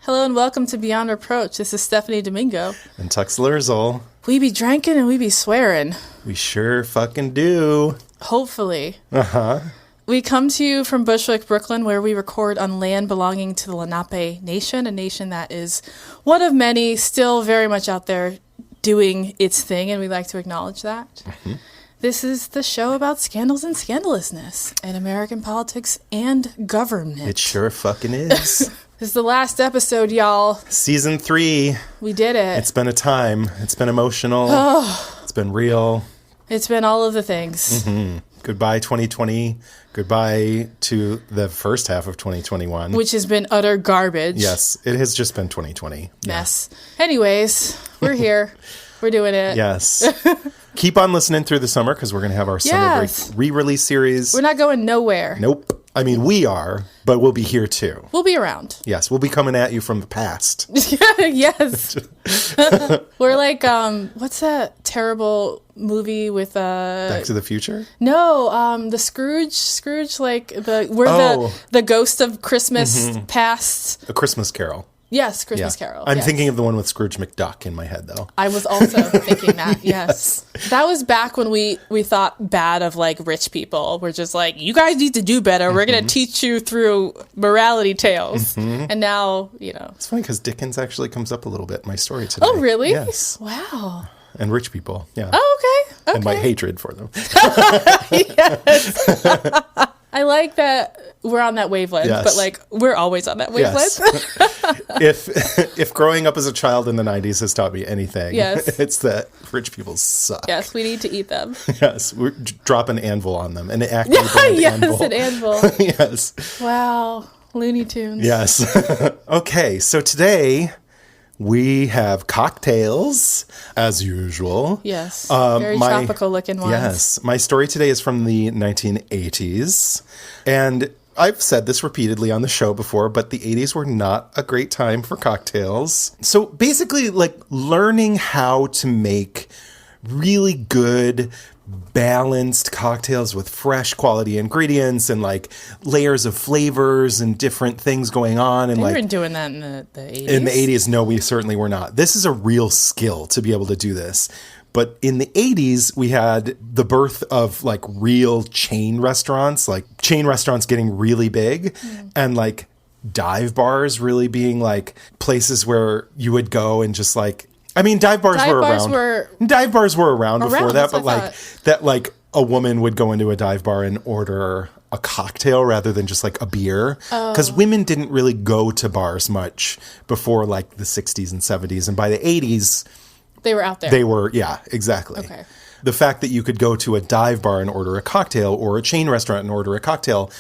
Hello and welcome to Beyond Reproach. This is Stephanie Domingo. And Tux Lurzel. We be drinking and we be swearing. We sure fucking do. Hopefully. Uh-huh. We come to you from Bushwick, Brooklyn, where we record on land belonging to the Lenape Nation, a nation that is one of many still very much out there doing its thing, and we like to acknowledge that. Mm-hmm. This is the show about scandals and scandalousness in American politics and government. It sure fucking is. This is the last episode, y'all. Season 3. We did it. It's been a time. It's been emotional. It's been real. It's been all of the things. Mm-hmm. Goodbye, 2020. Goodbye to the first half of 2021. Which has been utter garbage. Yes, it has just been 2020. Mess. Yeah. Anyways, we're here. We're doing it. Yes. Keep on listening through the summer because we're going to have our summer break re-release series. We're not going nowhere. Nope. I mean, we are, but we'll be here too. We'll be around. Yes, we'll be coming at you from the past. Yes. We're like, what's that terrible movie with Back to the Future? No, the Scrooge, like the ghost of Christmas past. A Christmas Carol. Yes, Christmas Carol. I'm thinking of the one with Scrooge McDuck in my head, though. I was also thinking that, yes. That was back when we thought bad of, like, rich people. We're just like, you guys need to do better. We're going to teach you through morality tales. And now, you know. It's funny because Dickens actually comes up a little bit in my story today. Oh, really? Yes. Wow. And rich people, yeah. Oh, okay. And my hatred for them. Yes. I like that we're on that wavelength, but like we're always on that wavelength. Yes. if growing up as a child in the 90s has taught me anything, it's that rich people suck. Yes, we need to eat them. Yes, we drop an anvil on them, an Acne brand anvil. An anvil. Yes. Wow, Looney Tunes. Yes. Okay, so today we have cocktails, as usual. Yes, very tropical-looking ones. Yes. My story today is from the 1980s. And I've said this repeatedly on the show before, but the 80s were not a great time for cocktails. So basically, like, learning how to make really good, balanced cocktails with fresh quality ingredients and like layers of flavors and different things going on. And they weren't doing that in the 80s. In the 80s, no, we certainly were not. This is a real skill to be able to do this. But in the 80s, we had the birth of like real chain restaurants, like chain restaurants getting really big and like dive bars really being like places where you would go and just like, I mean, dive bars were around. Dive bars were around before that, but like that, like a woman would go into a dive bar and order a cocktail rather than just like a beer, because women didn't really go to bars much before like the 60s and 70s, and by the 80s, they were out there. They were, yeah, exactly. Okay. The fact that you could go to a dive bar and order a cocktail, or a chain restaurant and order a cocktail,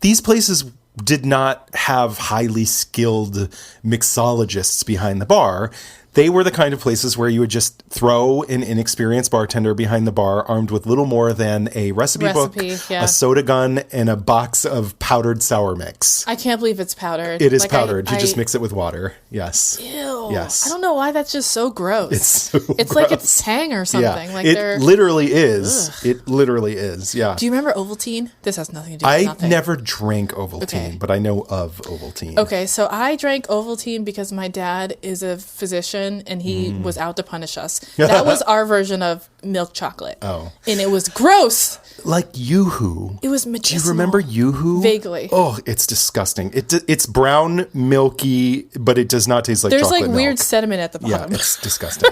these places did not have highly skilled mixologists behind the bar. They were the kind of places where you would just throw an inexperienced bartender behind the bar armed with little more than a recipe book, a soda gun, and a box of powdered sour mix. I can't believe it's powdered. It is powdered. You just mix it with water. Yes. Ew. Yes. I don't know why that's just so gross. It's gross. Like it's Tang or something. Yeah. Like it literally is. Ugh. It literally is. Yeah. Do you remember Ovaltine? This has nothing to do with nothing. I never drank Ovaltine, but I know of Ovaltine. Okay, so I drank Ovaltine because my dad is a physician and he was out to punish us. That was our version of milk chocolate. Oh. And it was gross. Like Yoo-hoo. It was medicinal. Do you remember Yoo-hoo? Vaguely. Oh, it's disgusting. It's brown, milky, but it does not taste like chocolate milk. There's like weird sediment at the bottom. Yeah, it's disgusting.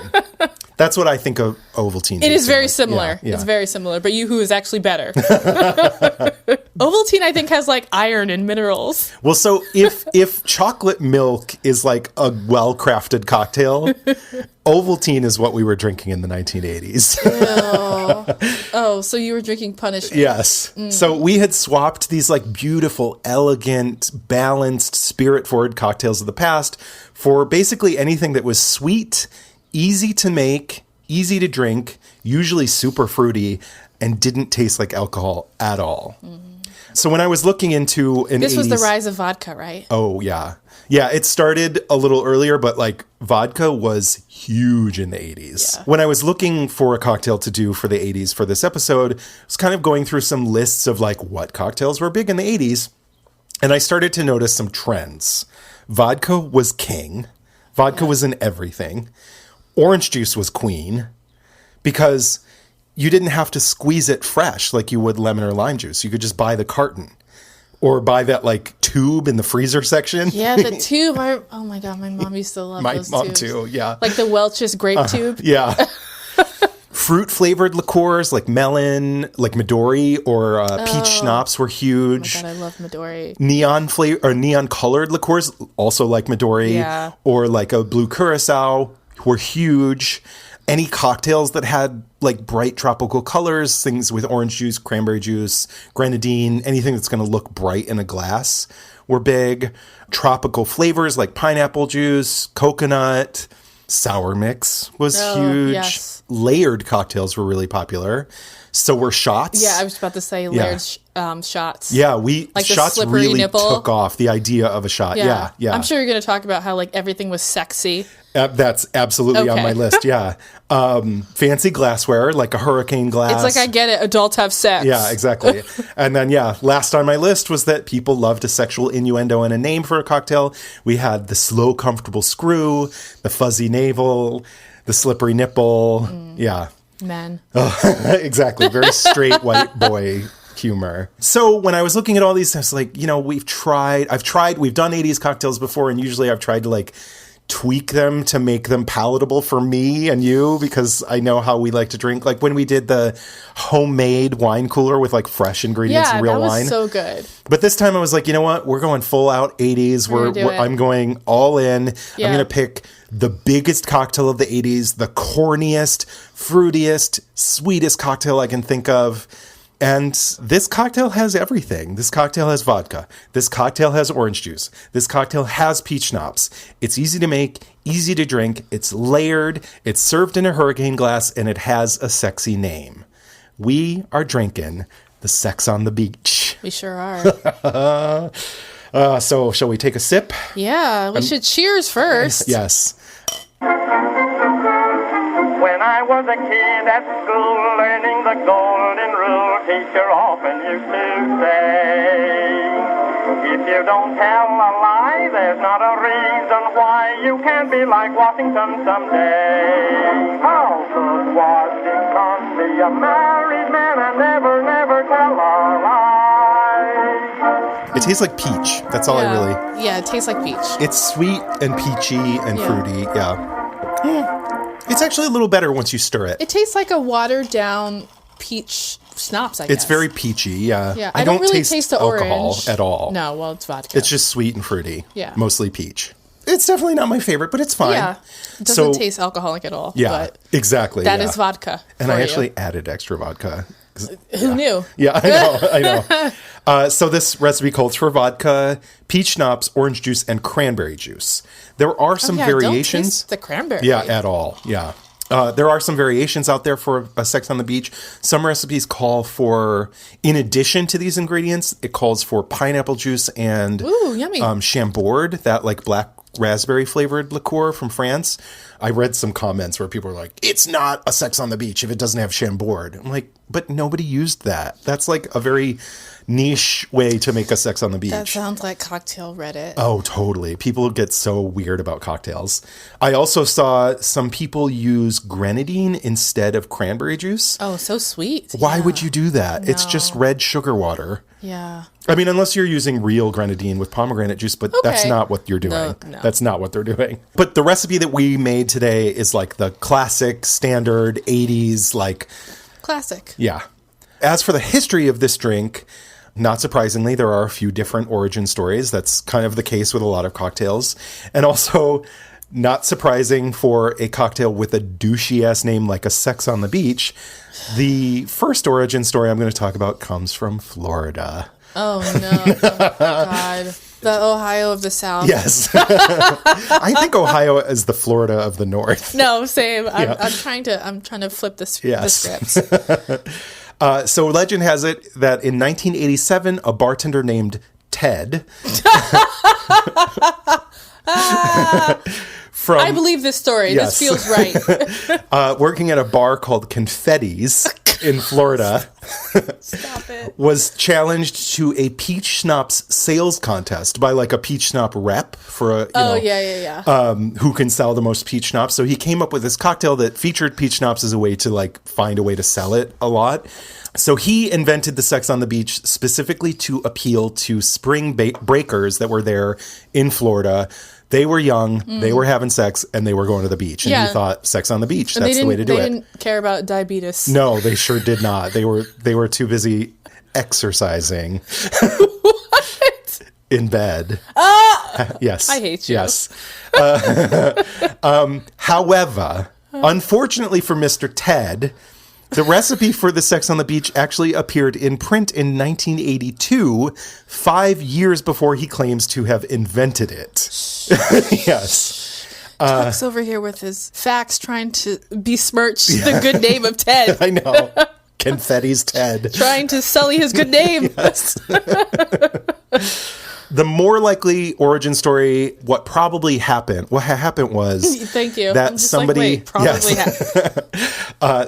That's what I think of Ovaltine. It is very similar. Yeah. It's very similar, but Yoo-hoo is actually better. Ovaltine, I think, has like iron and minerals. Well, so if chocolate milk is like a well-crafted cocktail, Ovaltine is what we were drinking in the 1980s. Oh, so you were drinking punishment. Yes. So we had swapped these like beautiful, elegant, balanced, spirit-forward cocktails of the past for basically anything that was sweet, easy to make, easy to drink, usually super fruity, and didn't taste like alcohol at all. So when I was looking into This was the rise of vodka, right? Oh, yeah. Yeah, it started a little earlier, but like vodka was huge in the 80s. Yeah. When I was looking for a cocktail to do for the 80s for this episode, I was kind of going through some lists of like what cocktails were big in the 80s. And I started to notice some trends. Vodka was king. Vodka was in everything. Orange juice was queen because you didn't have to squeeze it fresh like you would lemon or lime juice. You could just buy the carton or buy that like tube in the freezer section. Yeah, the tube. Oh my God, my mom used to love those My mom tubes. too, yeah. Like the Welch's grape tube. Yeah. Fruit-flavored liqueurs like melon, like Midori, or peach schnapps were huge. Oh my God, I love Midori. Neon-colored liqueurs, also like Midori. Yeah. Or like a blue curacao, were huge. Any cocktails that had like bright tropical colors, things with orange juice, cranberry juice, grenadine, anything that's going to look bright in a glass were big. Tropical flavors like pineapple juice, coconut, sour mix was huge. Yes. Layered cocktails were really popular. So were shots. Yeah, I was about to say layered shots. Yeah, like the shots slippery really nipple. took off the idea of a shot. Yeah. I'm sure you're going to talk about how like everything was sexy. That's absolutely on my list. Yeah. Fancy glassware, like a hurricane glass. It's like, I get it. Adults have sex. Yeah, exactly. And then, last on my list was that people loved a sexual innuendo and a name for a cocktail. We had the slow, comfortable screw, the fuzzy navel, the slippery nipple. Yeah. Men. Exactly. Very straight white boy humor. So when I was looking at all these, I was like, we've done 80s cocktails before, and usually I've tried to like tweak them to make them palatable for me and you, because I know how we like to drink. Like when we did the homemade wine cooler with like fresh ingredients and real wine. Yeah, that was so good. But this time I was like, you know what? We're going full out 80s. I'm going all in. Yeah. I'm going to pick the biggest cocktail of the 80s, the corniest, fruitiest, sweetest cocktail I can think of. And this cocktail has everything. This cocktail has vodka. This cocktail has orange juice. This cocktail has peach schnapps. It's easy to make, easy to drink. It's layered. It's served in a hurricane glass, and it has a sexy name. We are drinking the Sex on the Beach. We sure are. So shall we take a sip? Yeah, we should cheers first. Yes. When I was a kid at school learning the golden rule, teacher often used to say, if you don't tell a lie, there's not a reason why you can't be like Washington someday. How could Washington be a married man and never, never tell a lie? It tastes like peach. That's all I really... Yeah, it tastes like peach. It's sweet and peachy and fruity. Yeah. It's actually a little better once you stir it. It tastes like a watered down peach schnapps, I guess. It's very peachy, yeah. Yeah, I don't really taste the alcohol orange at all. No, well, it's vodka. It's just sweet and fruity. Yeah. Mostly peach. It's definitely not my favorite, but it's fine. Yeah. It doesn't taste alcoholic at all. Yeah, but exactly. That is vodka. And I actually added extra vodka. Who knew? Yeah, I know. So this recipe calls for vodka, peach schnapps, orange juice, and cranberry juice. There are some variations. Don't taste the cranberry. Yeah, at all. Yeah. There are some variations out there for a Sex on the Beach. Some recipes call for, in addition to these ingredients, it calls for pineapple juice and yummy. Chambord, that like black raspberry flavored liqueur from France. I read some comments where people were like, it's not a Sex on the Beach if it doesn't have Chambord. I'm like, but nobody used that. That's like a very niche way to make a Sex on the Beach. That sounds like cocktail Reddit. Oh, totally. People get so weird about cocktails. I also saw some people use grenadine instead of cranberry juice. Oh, so sweet. Why would you do that? No. It's just red sugar water. Yeah. I mean, unless you're using real grenadine with pomegranate juice, but that's not what you're doing. No. That's not what they're doing. But the recipe that we made today is like the classic, standard 80s, like... Classic. Yeah. As for the history of this drink... Not surprisingly, there are a few different origin stories. That's kind of the case with a lot of cocktails. And also, not surprising for a cocktail with a douchey-ass name like a Sex on the Beach, the first origin story I'm going to talk about comes from Florida. Oh, no. Oh, God. The Ohio of the South. Yes. I think Ohio is the Florida of the North. No, same. I'm trying to flip the scripts. So legend has it that in 1987, a bartender named Ted I believe this story. Yes. This feels right. Working at a bar called Confetti's in Florida. Stop it. was challenged to a peach schnapps sales contest by like a peach schnapps rep for who can sell the most peach schnapps. So he came up with this cocktail that featured peach schnapps as a way to like find a way to sell it a lot. So he invented the Sex on the Beach specifically to appeal to spring breakers that were there in Florida. They were young, they were having sex, and they were going to the beach. And he thought, sex on the beach, that's the way to do it. They didn't care about diabetes. No, they sure did not. They were too busy exercising. What? In bed. Yes. I hate you. Yes. However, unfortunately for Mr. Ted, the recipe for the Sex on the Beach actually appeared in print in 1982, 5 years before he claims to have invented it. Yes. Tuck's over here with his facts trying to besmirch the good name of Ted. I know. Confetti's Ted. Trying to sully his good name. Yes. The more likely origin story, what happened was Thank you. that somebody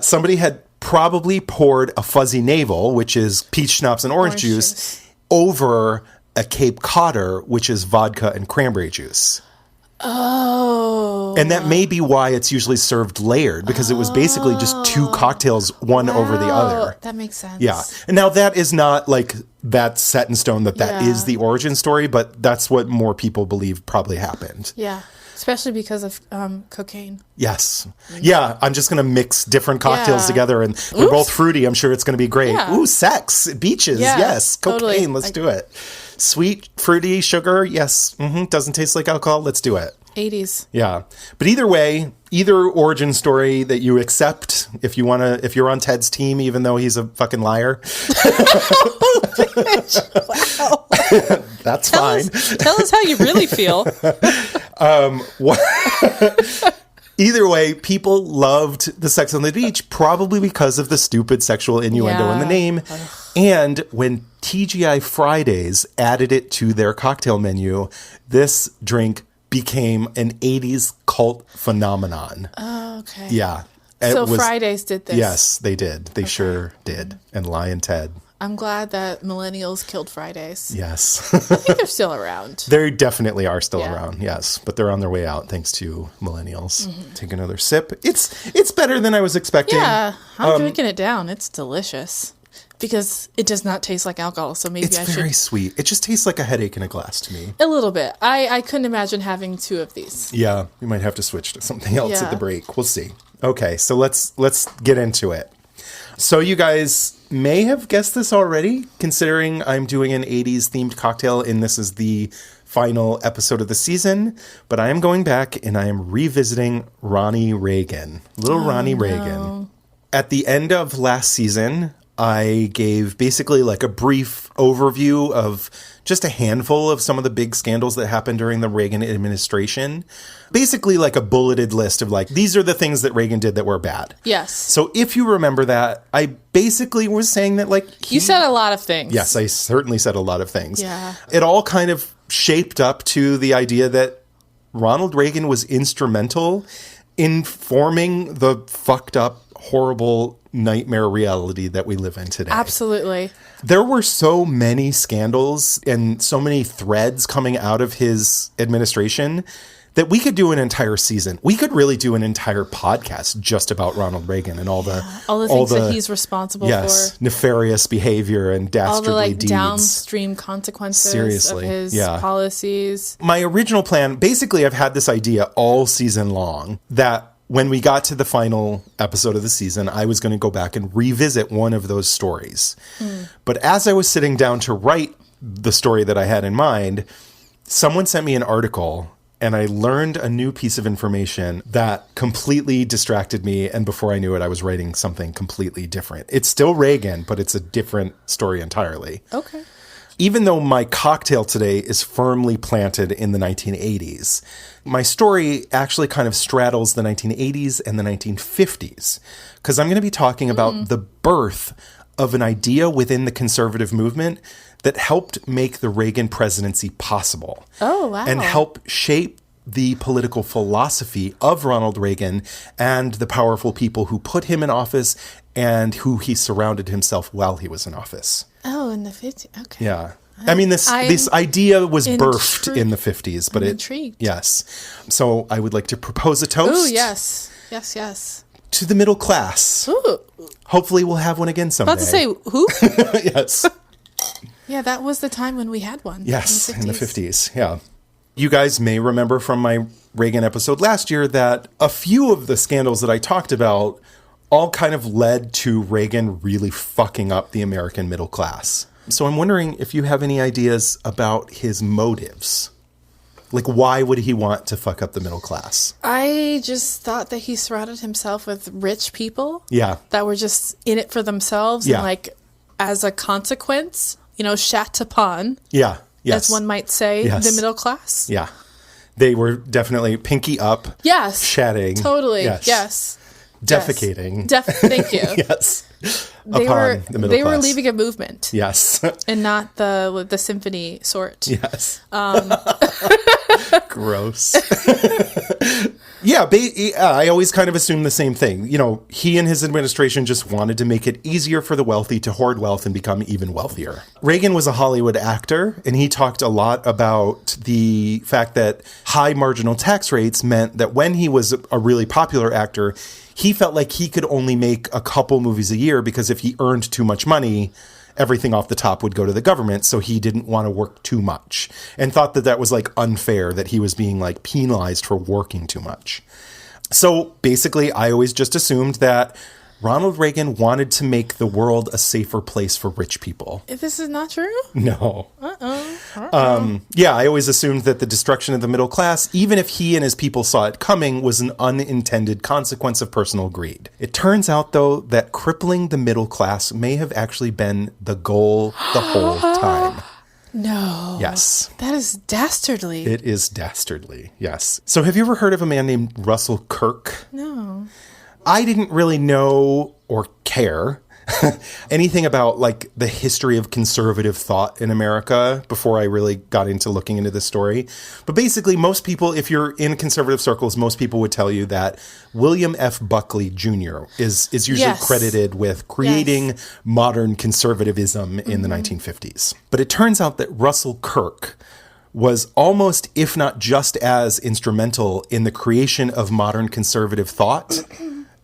somebody had probably poured a fuzzy navel, which is peach schnapps and orange juice, over a Cape Codder, which is vodka and cranberry juice. Oh. And that may be why it's usually served layered, because it was basically just two cocktails, one over the other. That makes sense. Yeah. And now that is not like that's set in stone that is the origin story, but that's what more people believe probably happened. Yeah. Especially because of cocaine. Yes. Yeah. I'm just going to mix different cocktails together, and they're both fruity. I'm sure it's going to be great. Yeah. Ooh, sex, beaches. Yeah, yes. Cocaine. totally. Let's do it. Sweet, fruity, sugar. Yes. Doesn't taste like alcohol. Let's do it. 80s. Yeah. But either way, either origin story that you accept, if you're on Ted's team, even though he's a fucking liar. Wow. That's fine. Tell us how you really feel. Either way, people loved the Sex on the Beach, probably because of the stupid sexual innuendo in the name. And when TGI Fridays added it to their cocktail menu, this drink became an 80s cult phenomenon. Oh, okay. Yeah. So Fridays did this. Yes, they did. They sure did. And Lyin Ted. I'm glad that millennials killed Fridays. Yes. I think they're still around. They definitely are still around, yes. But they're on their way out thanks to millennials. Take another sip. It's better than I was expecting. Yeah, I'm drinking it down. It's delicious. Because it does not taste like alcohol, so maybe it's very sweet. It just tastes like a headache in a glass to me. A little bit. I couldn't imagine having two of these. Yeah, we might have to switch to something else at the break. We'll see. Okay, so let's get into it. So you guys may have guessed this already, considering I'm doing an 80s themed cocktail and this is the final episode of the season, but I am going back and I am revisiting Ronnie Reagan. Ronnie Reagan. At the end of last season, I gave basically like a brief overview of just a handful of some of the big scandals that happened during the Reagan administration. Basically like a bulleted list of like, these are the things that Reagan did that were bad. Yes. So if you remember that, I basically was saying that like... You said a lot of things. Yes, I certainly said a lot of things. Yeah. It all kind of shaped up to the idea that Ronald Reagan was instrumental in forming the fucked up, horrible nightmare reality that we live in today. Absolutely. There were so many scandals and so many threads coming out of his administration that we could do an entire season. We could really do an entire podcast just about Ronald Reagan and all the things that he's responsible for. Nefarious behavior and dastardly all the deeds. Downstream consequences of his policies. My original plan, basically I've had this idea all season long that when we got to the final episode of the season, I was going to go back and revisit one of those stories. But as I was sitting down to write the story that I had in mind, someone sent me an article and I learned a new piece of information that completely distracted me. And before I knew it, I was writing something completely different. It's still Reagan, but it's a different story entirely. Okay. Even though my cocktail today is firmly planted in the 1980s, my story actually kind of straddles the 1980s and the 1950s, because I'm going to be talking about the birth of an idea within the conservative movement that helped make the Reagan presidency possible. Oh, wow. And help shape the political philosophy of Ronald Reagan and the powerful people who put him in office and who he surrounded himself while he was in office. Oh, in the 50s. Okay. Yeah. I mean, this idea was birthed in the 50s, but intrigued. Yes. So I would like to propose a toast. Oh, yes. Yes, yes. To the middle class. Ooh. Hopefully we'll have one again someday. About to say, who? Yes. Yeah, that was the time when we had one. Yes, in the 50s. Yeah. You guys may remember from my Reagan episode last year that a few of the scandals that I talked about all kind of led to Reagan really fucking up the American middle class. So I'm wondering if you have any ideas about his motives. Like, why would he want to fuck up the middle class? I just thought that he surrounded himself with rich people. Yeah. That were just in it for themselves. Yeah. And, like, as a consequence, shat upon. Yeah. Yes. As one might say, yes. the middle class. Yeah. They were definitely pinky up. Yes. Chatting. Totally. Yes. Defecating. Thank you. Yes. They upon the middle class. They were leaving a movement. Yes. And not the symphony sort. Yes. Gross. Yeah, I always kind of assumed the same thing. He and his administration just wanted to make it easier for the wealthy to hoard wealth and become even wealthier. Reagan was a Hollywood actor, and he talked a lot about the fact that high marginal tax rates meant that when he was a really popular actor, he felt like he could only make a couple movies a year because if he earned too much money, everything off the top would go to the government, so he didn't want to work too much and thought that was like unfair, that he was being like penalized for working too much. So basically, I always just assumed that Ronald Reagan wanted to make the world a safer place for rich people. If this is not true? No. Yeah, I always assumed that the destruction of the middle class, even if he and his people saw it coming, was an unintended consequence of personal greed. It turns out, though, that crippling the middle class may have actually been the goal the whole time. No. Yes. That is dastardly. It is dastardly, yes. So have you ever heard of a man named Russell Kirk? No. I didn't really know or care anything about like the history of conservative thought in America before I really got into looking into this story. But basically, most people, if you're in conservative circles, most people would tell you that William F. Buckley Jr. is usually credited with creating modern conservatism in the 1950s. But it turns out that Russell Kirk was almost, if not just as instrumental in the creation of modern conservative thought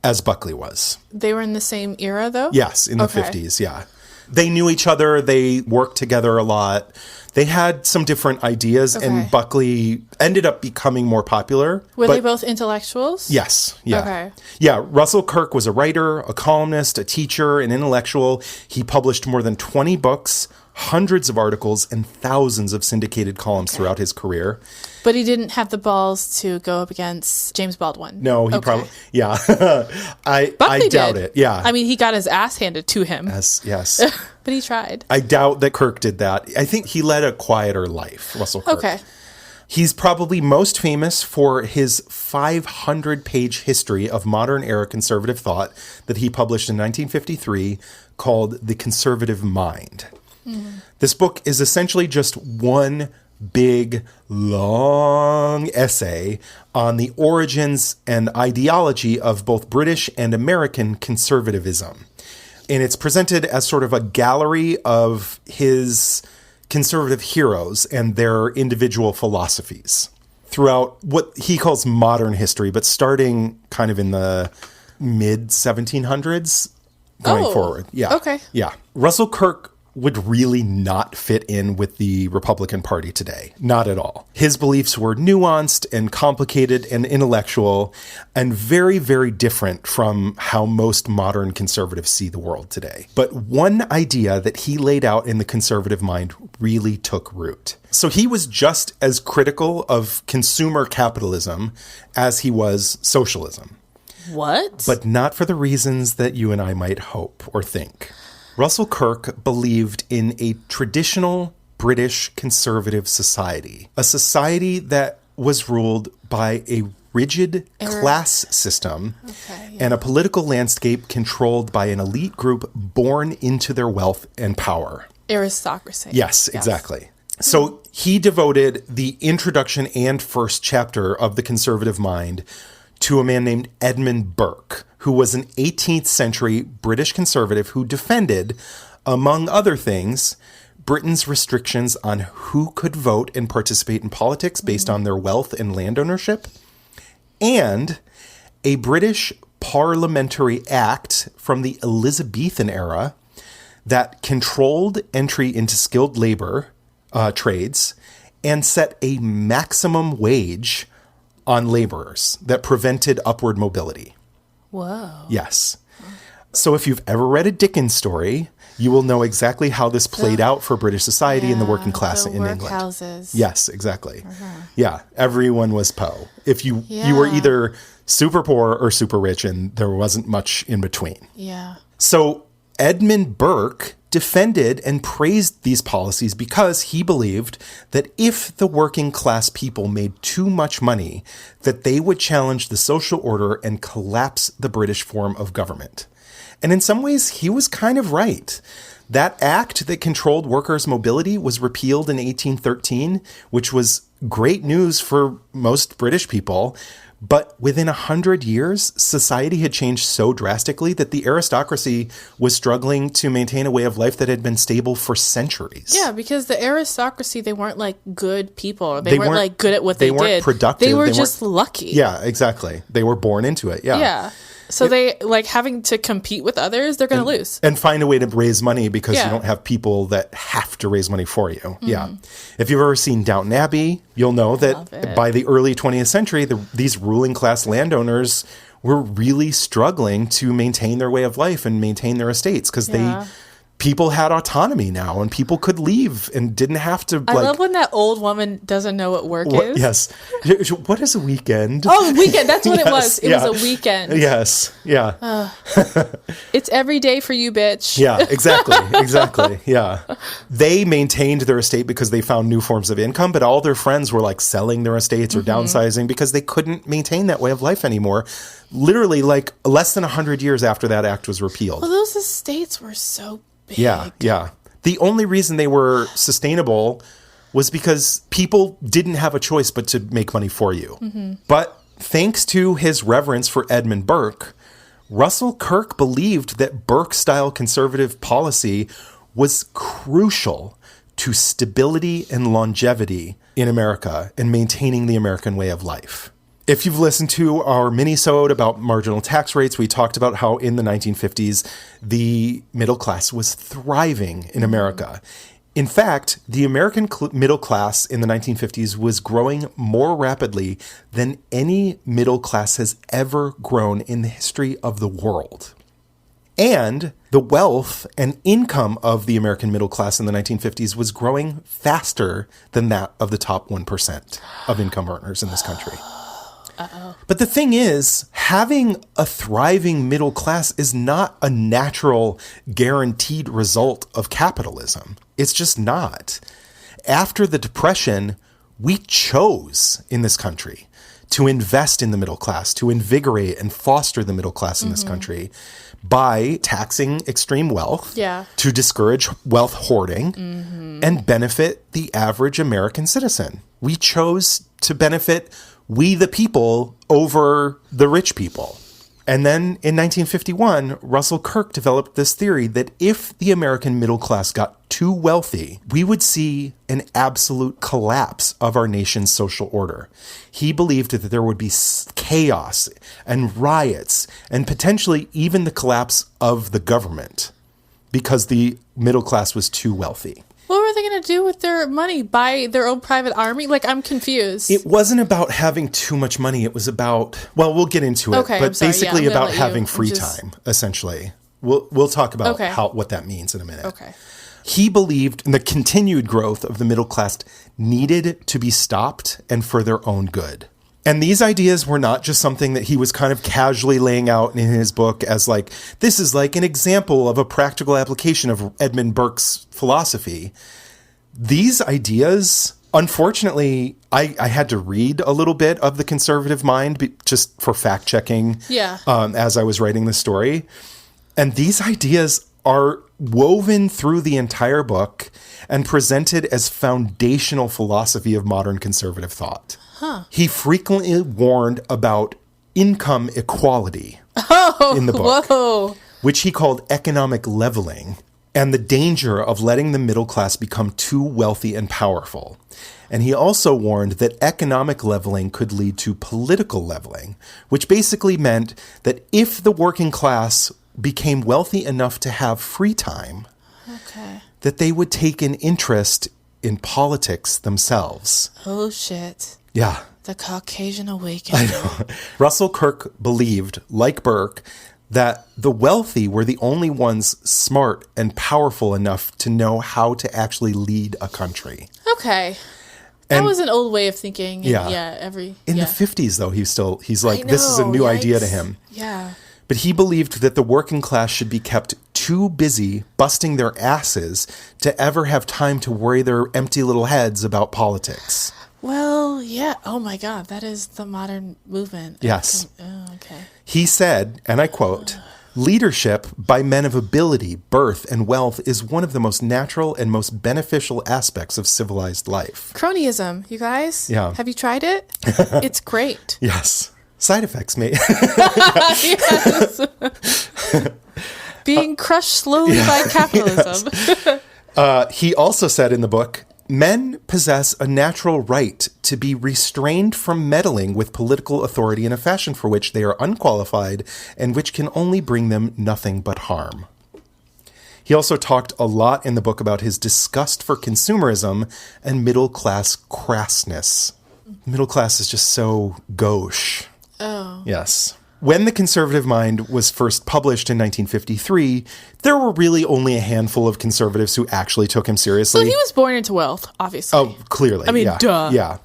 as Buckley was. They were in the same era, though? Yes, in the 50s, yeah. They knew each other. They worked together a lot. They had some different ideas, and Buckley ended up becoming more popular. Were they both intellectuals? Yes, yeah. Okay. Yeah, Russell Kirk was a writer, a columnist, a teacher, an intellectual. He published more than 20 books, hundreds of articles, and thousands of syndicated columns throughout his career. But he didn't have the balls to go up against James Baldwin. No, he probably, yeah. I doubt it, yeah. I mean, he got his ass handed to him. Yes. But he tried. I doubt that Kirk did that. I think he led a quieter life, Russell Kirk. Okay. He's probably most famous for his 500-page history of modern-era conservative thought that he published in 1953 called The Conservative Mind. This book is essentially just one big, long essay on the origins and ideology of both British and American conservatism. And it's presented as sort of a gallery of his conservative heroes and their individual philosophies throughout what he calls modern history, but starting kind of in the mid-1700s going forward. Yeah. Okay. Yeah. Russell Kirk would really not fit in with the Republican Party today. Not at all. His beliefs were nuanced and complicated and intellectual and very, very different from how most modern conservatives see the world today. But one idea that he laid out in The Conservative Mind really took root. So he was just as critical of consumer capitalism as he was socialism. What? But not for the reasons that you and I might hope or think. Russell Kirk believed in a traditional British conservative society, a society that was ruled by a rigid class system and a political landscape controlled by an elite group born into their wealth and power. Aristocracy. Yes, exactly. So he devoted the introduction and first chapter of The Conservative Mind to a man named Edmund Burke, who was an 18th century British conservative who defended, among other things, Britain's restrictions on who could vote and participate in politics based on their wealth and land ownership, and a British parliamentary act from the Elizabethan era that controlled entry into skilled labor trades and set a maximum wage on laborers that prevented upward mobility. Whoa. Yes. So if you've ever read a Dickens story, you will know exactly how this played out for British society and the working class in England. Workhouses. Yes, exactly. Yeah, everyone was Poe. If you were either super poor or super rich, and there wasn't much in between. Yeah. So Edmund Burke defended and praised these policies because he believed that if the working class people made too much money, that they would challenge the social order and collapse the British form of government. And in some ways, he was kind of right. That act that controlled workers' mobility was repealed in 1813, which was great news for most British people. But within 100 years, society had changed so drastically that the aristocracy was struggling to maintain a way of life that had been stable for centuries. Yeah, because the aristocracy, they weren't like good people. They weren't like good at what they did. They weren't productive. They were just lucky. Yeah, exactly. They were born into it. Yeah. Yeah. So they like having to compete with others, they're going to lose. And find a way to raise money because you don't have people that have to raise money for you. Mm-hmm. Yeah. If you've ever seen Downton Abbey, you'll know that by the early 20th century, these ruling class landowners were really struggling to maintain their way of life and maintain their estates because people had autonomy now and people could leave and didn't have to. I love when that old woman doesn't know what work is. Yes. What is a weekend? Oh, weekend. That's what it was. It was a weekend. Yes. Yeah. It's every day for you, bitch. Yeah, exactly. Exactly. Yeah. They maintained their estate because they found new forms of income, but all their friends were like selling their estates or downsizing because they couldn't maintain that way of life anymore. Literally like less than 100 years after that act was repealed. Well, those estates were so big. Yeah, yeah. The only reason they were sustainable was because people didn't have a choice but to make money for you. Mm-hmm. But thanks to his reverence for Edmund Burke, Russell Kirk believed that Burke-style conservative policy was crucial to stability and longevity in America and maintaining the American way of life. If you've listened to our mini-sode about marginal tax rates, we talked about how in the 1950s, the middle class was thriving in America. In fact, the American middle class in the 1950s was growing more rapidly than any middle class has ever grown in the history of the world. And the wealth and income of the American middle class in the 1950s was growing faster than that of the top 1% of income earners in this country. Uh-oh. But the thing is, having a thriving middle class is not a natural, guaranteed result of capitalism. It's just not. After the Depression, we chose in this country to invest in the middle class, to invigorate and foster the middle class in this country by taxing extreme wealth, to discourage wealth hoarding, and benefit the average American citizen. We chose to benefit we the people over the rich people. And then in 1951, Russell Kirk developed this theory that if the American middle class got too wealthy, we would see an absolute collapse of our nation's social order. He believed that there would be chaos and riots and potentially even the collapse of the government because the middle class was too wealthy. What were they going to do with their money? Buy their own private army? Like, I'm confused. It wasn't about having too much money. It was about, well, we'll get into it. Okay, but basically about having free time, essentially. We'll talk about what that means in a minute. Okay. He believed in the continued growth of the middle class needed to be stopped and for their own good. And these ideas were not just something that he was kind of casually laying out in his book as like, this is like an example of a practical application of Edmund Burke's philosophy. These ideas, unfortunately, I had to read a little bit of The Conservative Mind just for fact checking as I was writing the story. And these ideas are woven through the entire book and presented as foundational philosophy of modern conservative thought. He frequently warned about income equality in the book, which he called economic leveling, and the danger of letting the middle class become too wealthy and powerful. And he also warned that economic leveling could lead to political leveling, which basically meant that if the working class became wealthy enough to have free time, that they would take an interest in politics themselves. Oh, shit. Yeah. The Caucasian awakening. I know. Russell Kirk believed, like Burke, that the wealthy were the only ones smart and powerful enough to know how to actually lead a country. Okay. That was an old way of thinking. Yeah. In the 50s, though, he's like, this is a new idea to him. Yeah. But he believed that the working class should be kept too busy busting their asses to ever have time to worry their empty little heads about politics. Well, yeah. Oh, my God. That is the modern movement. Yes. Okay. He said, and I quote, "Leadership by men of ability, birth, and wealth is one of the most natural and most beneficial aspects of civilized life." Cronyism, you guys. Yeah. Have you tried it? It's great. Yes. Side effects, mate. Yes. Being crushed slowly by capitalism. He also said in the book, "Men possess a natural right to be restrained from meddling with political authority in a fashion for which they are unqualified and which can only bring them nothing but harm." He also talked a lot in the book about his disgust for consumerism and middle-class crassness. Middle class is just so gauche. Oh. Yes. When The Conservative Mind was first published in 1953, there were really only a handful of conservatives who actually took him seriously. So he was born into wealth, obviously. Oh, clearly. I mean, yeah. duh. Yeah.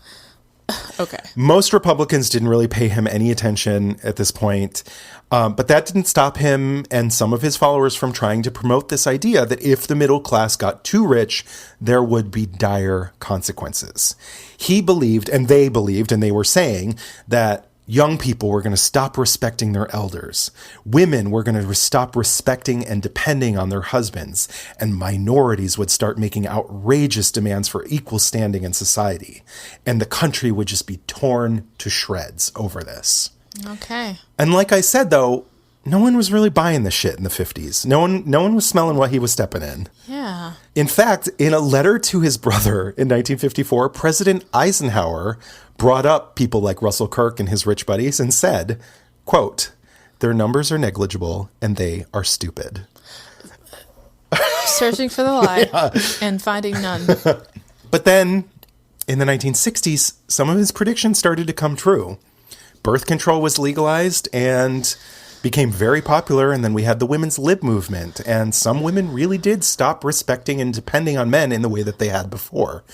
Okay. Most Republicans didn't really pay him any attention at this point, but that didn't stop him and some of his followers from trying to promote this idea that if the middle class got too rich, there would be dire consequences. He believed, and they were saying that young people were going to stop respecting their elders. Women were going to stop respecting and depending on their husbands. And minorities would start making outrageous demands for equal standing in society. And the country would just be torn to shreds over this. Okay. And like I said, though, no one was really buying this shit in the 50s. No one was smelling what he was stepping in. Yeah. In fact, in a letter to his brother in 1954, President Eisenhower brought up people like Russell Kirk and his rich buddies and said, quote, "Their numbers are negligible and they are stupid." Searching for the lie and finding none. But then in the 1960s, some of his predictions started to come true. Birth control was legalized and became very popular, and then we had the women's lib movement, and some women really did stop respecting and depending on men in the way that they had before.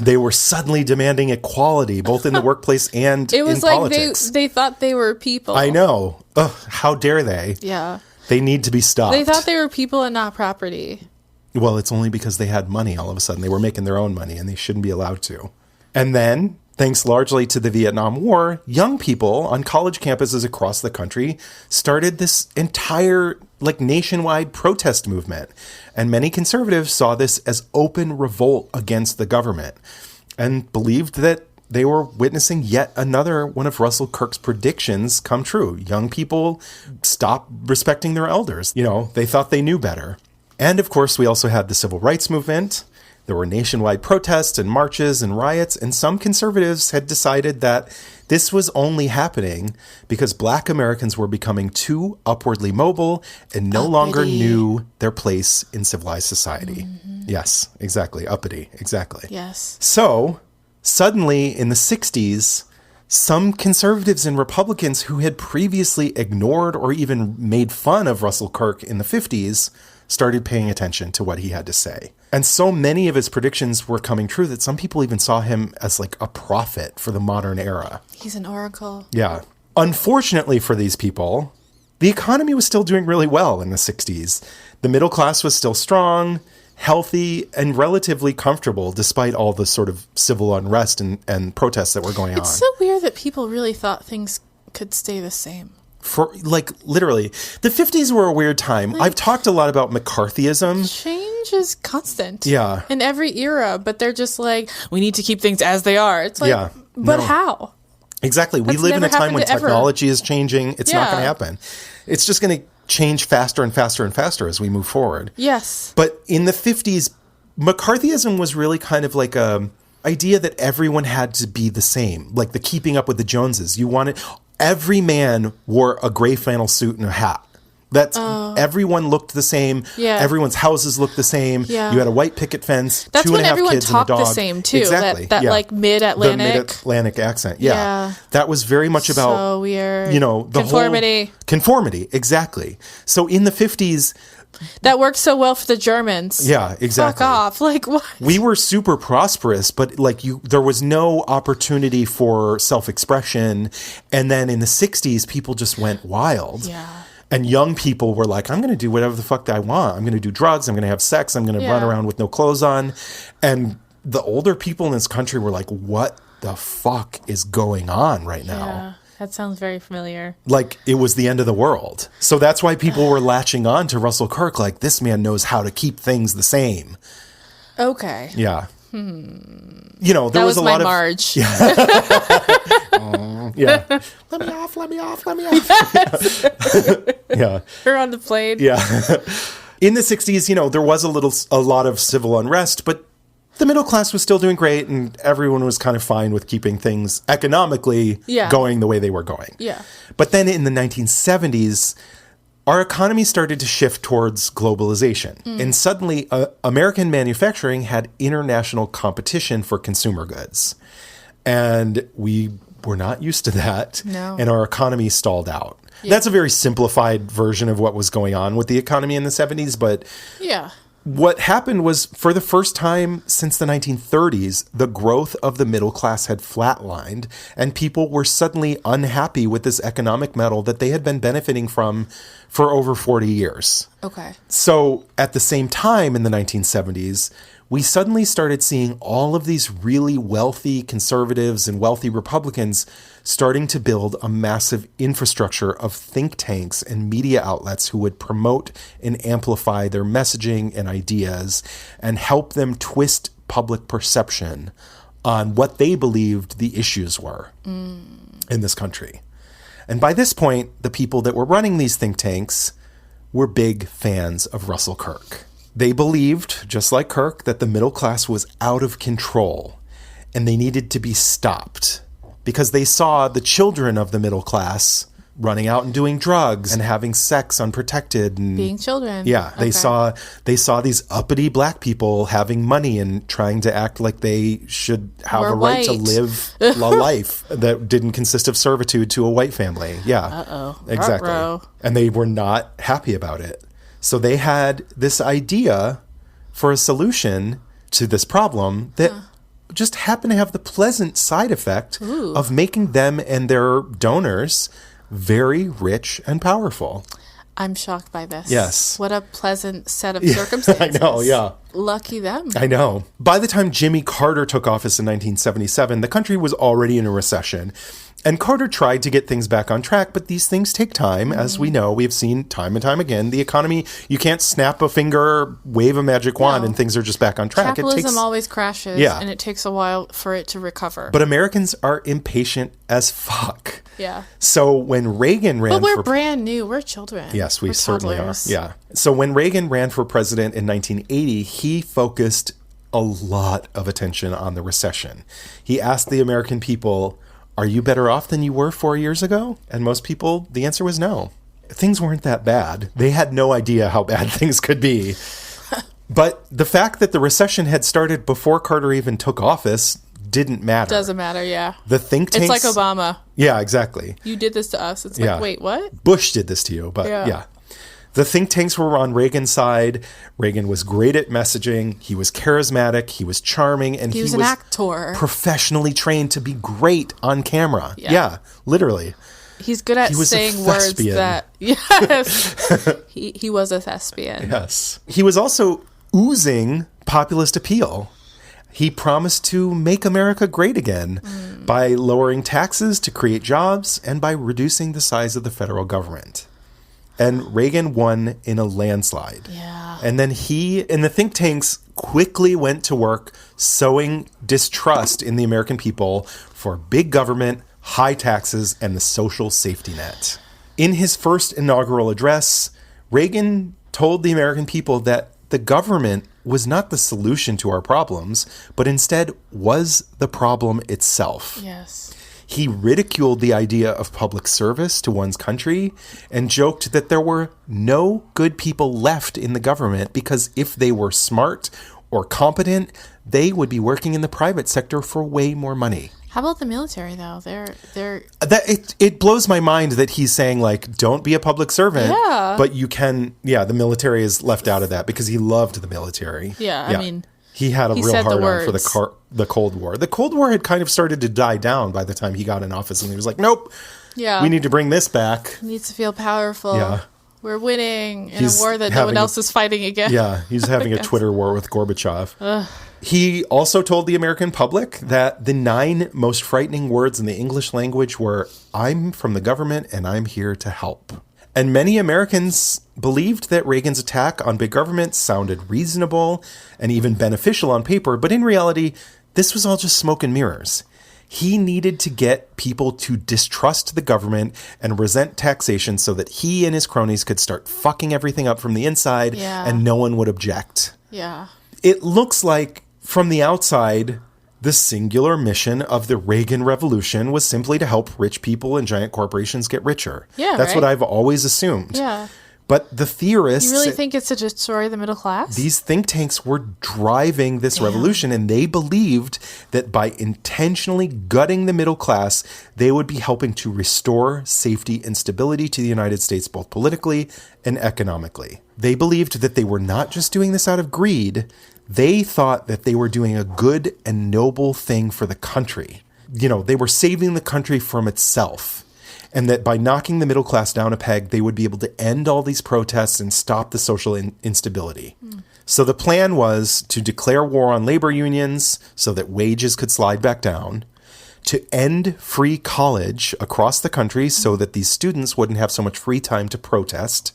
They were suddenly demanding equality, both in the workplace and It was in like politics. they thought they were people. I know. Ugh, how dare they? Yeah. They need to be stopped. They thought they were people and not property. Well, it's only because they had money all of a sudden. They were making their own money, and they shouldn't be allowed to. And then, thanks largely to the Vietnam War, young people on college campuses across the country started this entire, nationwide protest movement. And many conservatives saw this as open revolt against the government and believed that they were witnessing yet another one of Russell Kirk's predictions come true. Young people stop respecting their elders. They thought they knew better. And of course, we also had the civil rights movement. There were nationwide protests and marches and riots, and some conservatives had decided that this was only happening because Black Americans were becoming too upwardly mobile and no longer knew their place in civilized society. Mm-hmm. Yes, exactly. Uppity. Exactly. Yes. So suddenly in the 60s, some conservatives and Republicans who had previously ignored or even made fun of Russell Kirk in the 50s started paying attention to what he had to say. And so many of his predictions were coming true that some people even saw him as a prophet for the modern era. He's an oracle. Yeah. Unfortunately for these people, the economy was still doing really well in the 60s. The middle class was still strong, healthy, and relatively comfortable despite all the sort of civil unrest and protests that were going on. It's so weird that people really thought things could stay the same. For like literally, the 50s were a weird time. I've talked a lot about McCarthyism. Change is constant. Yeah. In every era, but they're just like, we need to keep things as they are. It's like, Yeah. but No. how? Exactly. We That's live in a never time when happened technology is changing. It's not Yeah. going to happen. It's just going to change faster and faster and faster as we move forward. Yes. But in the 50s, McCarthyism was really kind of like a idea that everyone had to be the same, like the keeping up with the Joneses. You wanted every man wore a gray flannel suit and a hat. That's everyone looked the same. Yeah. Everyone's houses looked the same. Yeah. You had a white picket fence. That's 2.5 when everyone kids and a talked the dog. same too. Exactly. That yeah. like The mid-Atlantic. mid-Atlantic accent. Yeah. Yeah. That was very much about, So weird. you know, the Conformity. whole conformity. Exactly. So in the 50s, That worked so well for the Germans. yeah, exactly. Fuck off. Like, what? We were super prosperous, but like there was no opportunity for self-expression. And then in the 60s, people just went wild. Yeah. And young people were like, I'm going to do whatever the fuck I want. I'm going to do drugs. I'm going to have sex. I'm going to run Yeah. around with no clothes on. And the older people in this country were like, what the fuck is going on right now? Yeah. That sounds very familiar. Like it was the end of the world. So that's why people were latching on to Russell Kirk. Like, this man knows how to keep things the same. Okay. Yeah. You know, there That was a my lot Marge. of yeah. Let me off. Let me off. Let me off. Yeah. Her on the plane. Yeah. In the 60s, you know, there was a lot of civil unrest, but the middle class was still doing great, and everyone was kind of fine with keeping things economically going the way they were going. Yeah. But then in the 1970s, our economy started to shift towards globalization. And suddenly, American manufacturing had international competition for consumer goods. And we were not used to that. No. And our economy stalled out. Yeah. That's a very simplified version of what was going on with the economy in the 70s. But Yeah. what happened was, for the first time since the 1930s, the growth of the middle class had flatlined, and people were suddenly unhappy with this economic model that they had been benefiting from for over 40 years. Okay. So at the same time in the 1970s, we suddenly started seeing all of these really wealthy conservatives and wealthy Republicans starting to build a massive infrastructure of think tanks and media outlets who would promote and amplify their messaging and ideas and help them twist public perception on what they believed the issues were in this country. And by this point, the people that were running these think tanks were big fans of Russell Kirk. They believed, just like Kirk, that the middle class was out of control and they needed to be stopped because they saw the children of the middle class running out and doing drugs and having sex unprotected and Being children. yeah, they Okay. saw these uppity black people having money and trying to act like they should have We're a right to white. live a life that didn't consist of servitude to a white family. Yeah. Uh-oh. Exactly. Ruh-roh. And they were not happy about it. So they had this idea for a solution to this problem that just happened to have the pleasant side effect of making them and their donors very rich and powerful. I'm shocked by this. Yes. What a pleasant set of circumstances. I know, yeah. Lucky them. I know. By the time Jimmy Carter took office in 1977, the country was already in a recession. And Carter tried to get things back on track, but these things take time. As we know, we've seen time and time again. The economy, you can't snap a finger, wave a magic wand, and things are just back on track. Capitalism always crashes, Yeah. and it takes a while for it to recover. But Americans are impatient as fuck. yeah. So when Reagan ran But we're for brand new. We're children. Yes, we We're certainly toddlers. are. Yeah. So when Reagan ran for president in 1980, he focused a lot of attention on the recession. He asked the American people, are you better off than you were 4 years ago? And most people, the answer was no. Things weren't that bad. They had no idea how bad things could be. But the fact that the recession had started before Carter even took office didn't matter. Doesn't matter, yeah. The think tanks... It's like Obama. Yeah, exactly. You did this to us. It's Yeah. like, wait, what? Bush did this to you, but yeah. The think tanks were on Reagan's side. Reagan was great at messaging. He was charismatic. He was charming. And He was an actor. Professionally trained to be great on camera. Yeah. Yeah, literally. He's good at He was a saying words thespian. that... Yes. he was a thespian. Yes. He was also oozing populist appeal. He promised to make America great again by lowering taxes to create jobs and by reducing the size of the federal government. And Reagan won in a landslide. Yeah. And then he and the think tanks quickly went to work sowing distrust in the American people for big government, high taxes, and the social safety net. In his first inaugural address, Reagan told the American people that the government was not the solution to our problems, but instead was the problem itself. Yes. He ridiculed the idea of public service to one's country and joked that there were no good people left in the government because if they were smart or competent, they would be working in the private sector for way more money. How about the military, though? It blows my mind that he's saying, like, don't be a public servant, but you can, the military is left out of that because he loved the military. Yeah, I mean... He had a real hard on for the Cold War. The Cold War had kind of started to die down by the time he got in office, and he was like, nope, we need to bring this back. He needs to feel powerful. Yeah. We're winning in a war that no one else is fighting again. Yeah, he's having a Twitter war with Gorbachev. He also told the American public that the 9 most frightening words in the English language were, I'm from the government and I'm here to help. And many Americans believed that Reagan's attack on big government sounded reasonable and even beneficial on paper, but in reality, this was all just smoke and mirrors. He needed to get people to distrust the government and resent taxation so that he and his cronies could start fucking everything up from the inside and no one would object. Yeah. It looks like, from the outside, the singular mission of the Reagan Revolution was simply to help rich people and giant corporations get richer. Yeah, That's what I've always assumed. Yeah. But the theorists... You really think it's to destroy the middle class? These think tanks were driving this revolution, and they believed that by intentionally gutting the middle class, they would be helping to restore safety and stability to the United States, both politically and economically. They believed that they were not just doing this out of greed. They thought that they were doing a good and noble thing for the country. You know, they were saving the country from itself. And that by knocking the middle class down a peg, they would be able to end all these protests and stop the social instability. So the plan was to declare war on labor unions so that wages could slide back down, to end free college across the country so that these students wouldn't have so much free time to protest,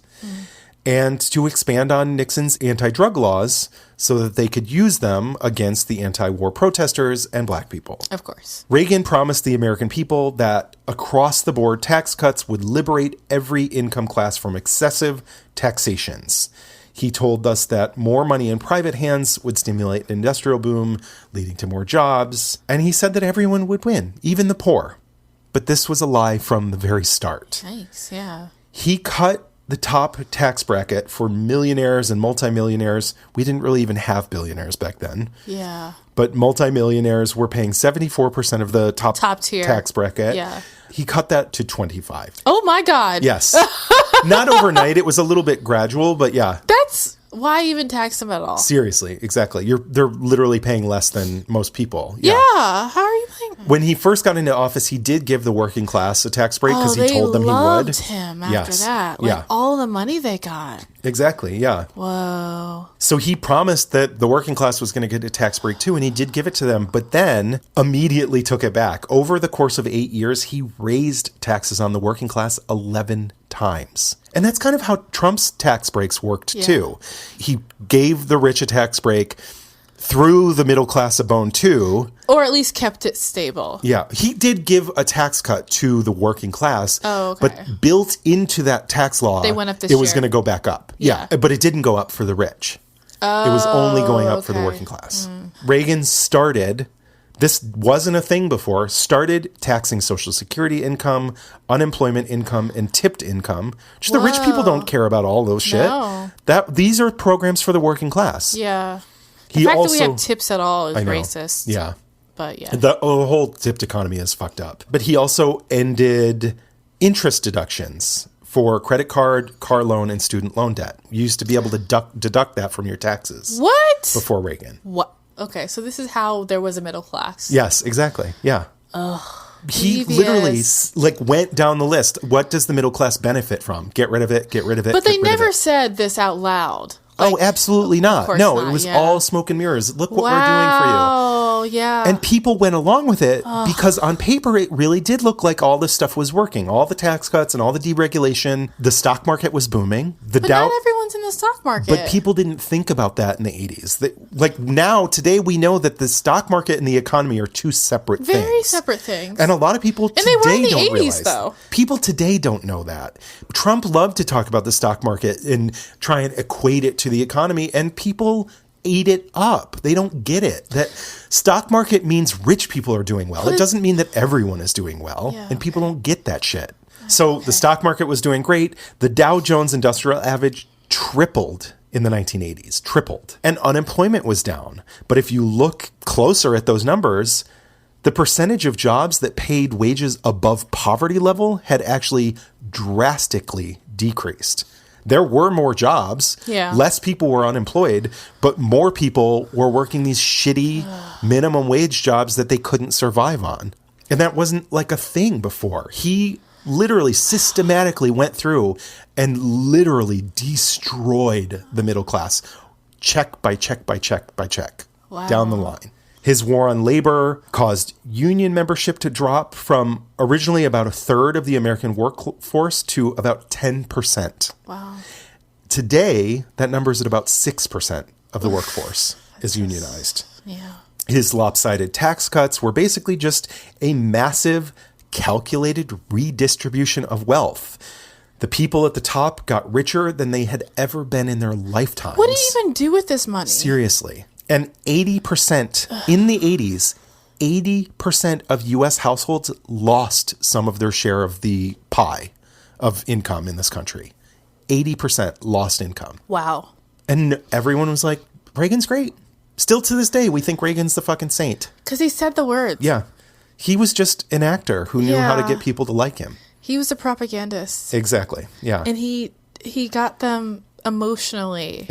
and to expand on Nixon's anti-drug laws so that they could use them against the anti-war protesters and black people. Of course. Reagan promised the American people that across-the-board tax cuts would liberate every income class from excessive taxations. He told us that more money in private hands would stimulate an industrial boom, leading to more jobs. And he said that everyone would win, even the poor. But this was a lie from the very start. Nice, yeah. He cut the top tax bracket for millionaires and multimillionaires. We didn't really even have billionaires back then. Yeah. But multimillionaires were paying 74% of the top tier tax bracket. Yeah. He cut that to 25. Oh my God. Yes. Not overnight. It was a little bit gradual, but yeah. That's why even tax them at all? Seriously, exactly. They're literally paying less than most people. Yeah. How are you paying? When he first got into office, he did give the working class a tax break because he told them he would. They loved him after that. Like all the money they got. Exactly, yeah. Whoa. So he promised that the working class was going to get a tax break too, and he did give it to them, but then immediately took it back. Over the course of 8 years, he raised taxes on the working class 11 times. And that's kind of how Trump's tax breaks worked too. He gave the rich a tax break, threw the middle class a bone too. Or at least kept it stable. Yeah. He did give a tax cut to the working class. Oh, okay. But built into that tax law, they went up this it was year. going to go back up. Yeah. But it didn't go up for the rich. Oh, it was only going up for the working class. Reagan started, this wasn't a thing before, started taxing Social Security income, unemployment income, and tipped income. Just the rich people don't care about all those shit. No. These are programs for the working class. Yeah. The fact that we have tips at all is racist. Yeah. But yeah. The whole tipped economy is fucked up. But he also ended interest deductions for credit card, car loan, and student loan debt. You used to be able to deduct that from your taxes. What? Before Reagan. What? Okay, so this is how there was a middle class. Yes, exactly. Yeah. Ugh. He devious. literally went down the list. What does the middle class benefit from? Get rid of it, get rid of it. But they never said this out loud. Oh, absolutely not. course No, not, it was yeah. all smoke and mirrors. Look what we're doing for you. Oh, yeah. And people went along with it because on paper, it really did look like all this stuff was working. All the tax cuts and all the deregulation. The stock market was booming. but not everyone's in the stock market. But people didn't think about that in the 80s. Like now, today, we know that the stock market and the economy are two separate things. Very separate things. And a lot of people today they were in the don't 80s, realize. though. People today don't know that. Trump loved to talk about the stock market and try and equate it to the economy, and people ate it up. They don't get it. That stock market means rich people are doing well. It doesn't mean that everyone is doing well, and people don't get that shit. So the stock market was doing great. The Dow Jones Industrial Average tripled in the 1980s, tripled. And unemployment was down. But if you look closer at those numbers, the percentage of jobs that paid wages above poverty level had actually drastically decreased. There were more jobs, less people were unemployed, but more people were working these shitty minimum wage jobs that they couldn't survive on. And that wasn't like a thing before. He literally systematically went through and literally destroyed the middle class, check by check by check by check, down the line. His war on labor caused union membership to drop from originally about a third of the American workforce to about 10%. Wow. Today, that number is at about 6% of the workforce is unionized. Yeah. His lopsided tax cuts were basically just a massive, calculated redistribution of wealth. The people at the top got richer than they had ever been in their lifetimes. What do you even do with this money? Seriously. And 80% in the 80s, 80% of U.S. households lost some of their share of the pie of income in this country. 80% lost income. Wow. And everyone was like, Reagan's great. Still to this day, we think Reagan's the fucking saint. Because he said the words. Yeah. He was just an actor who knew how to get people to like him. He was a propagandist. Exactly. Yeah. And he got them emotionally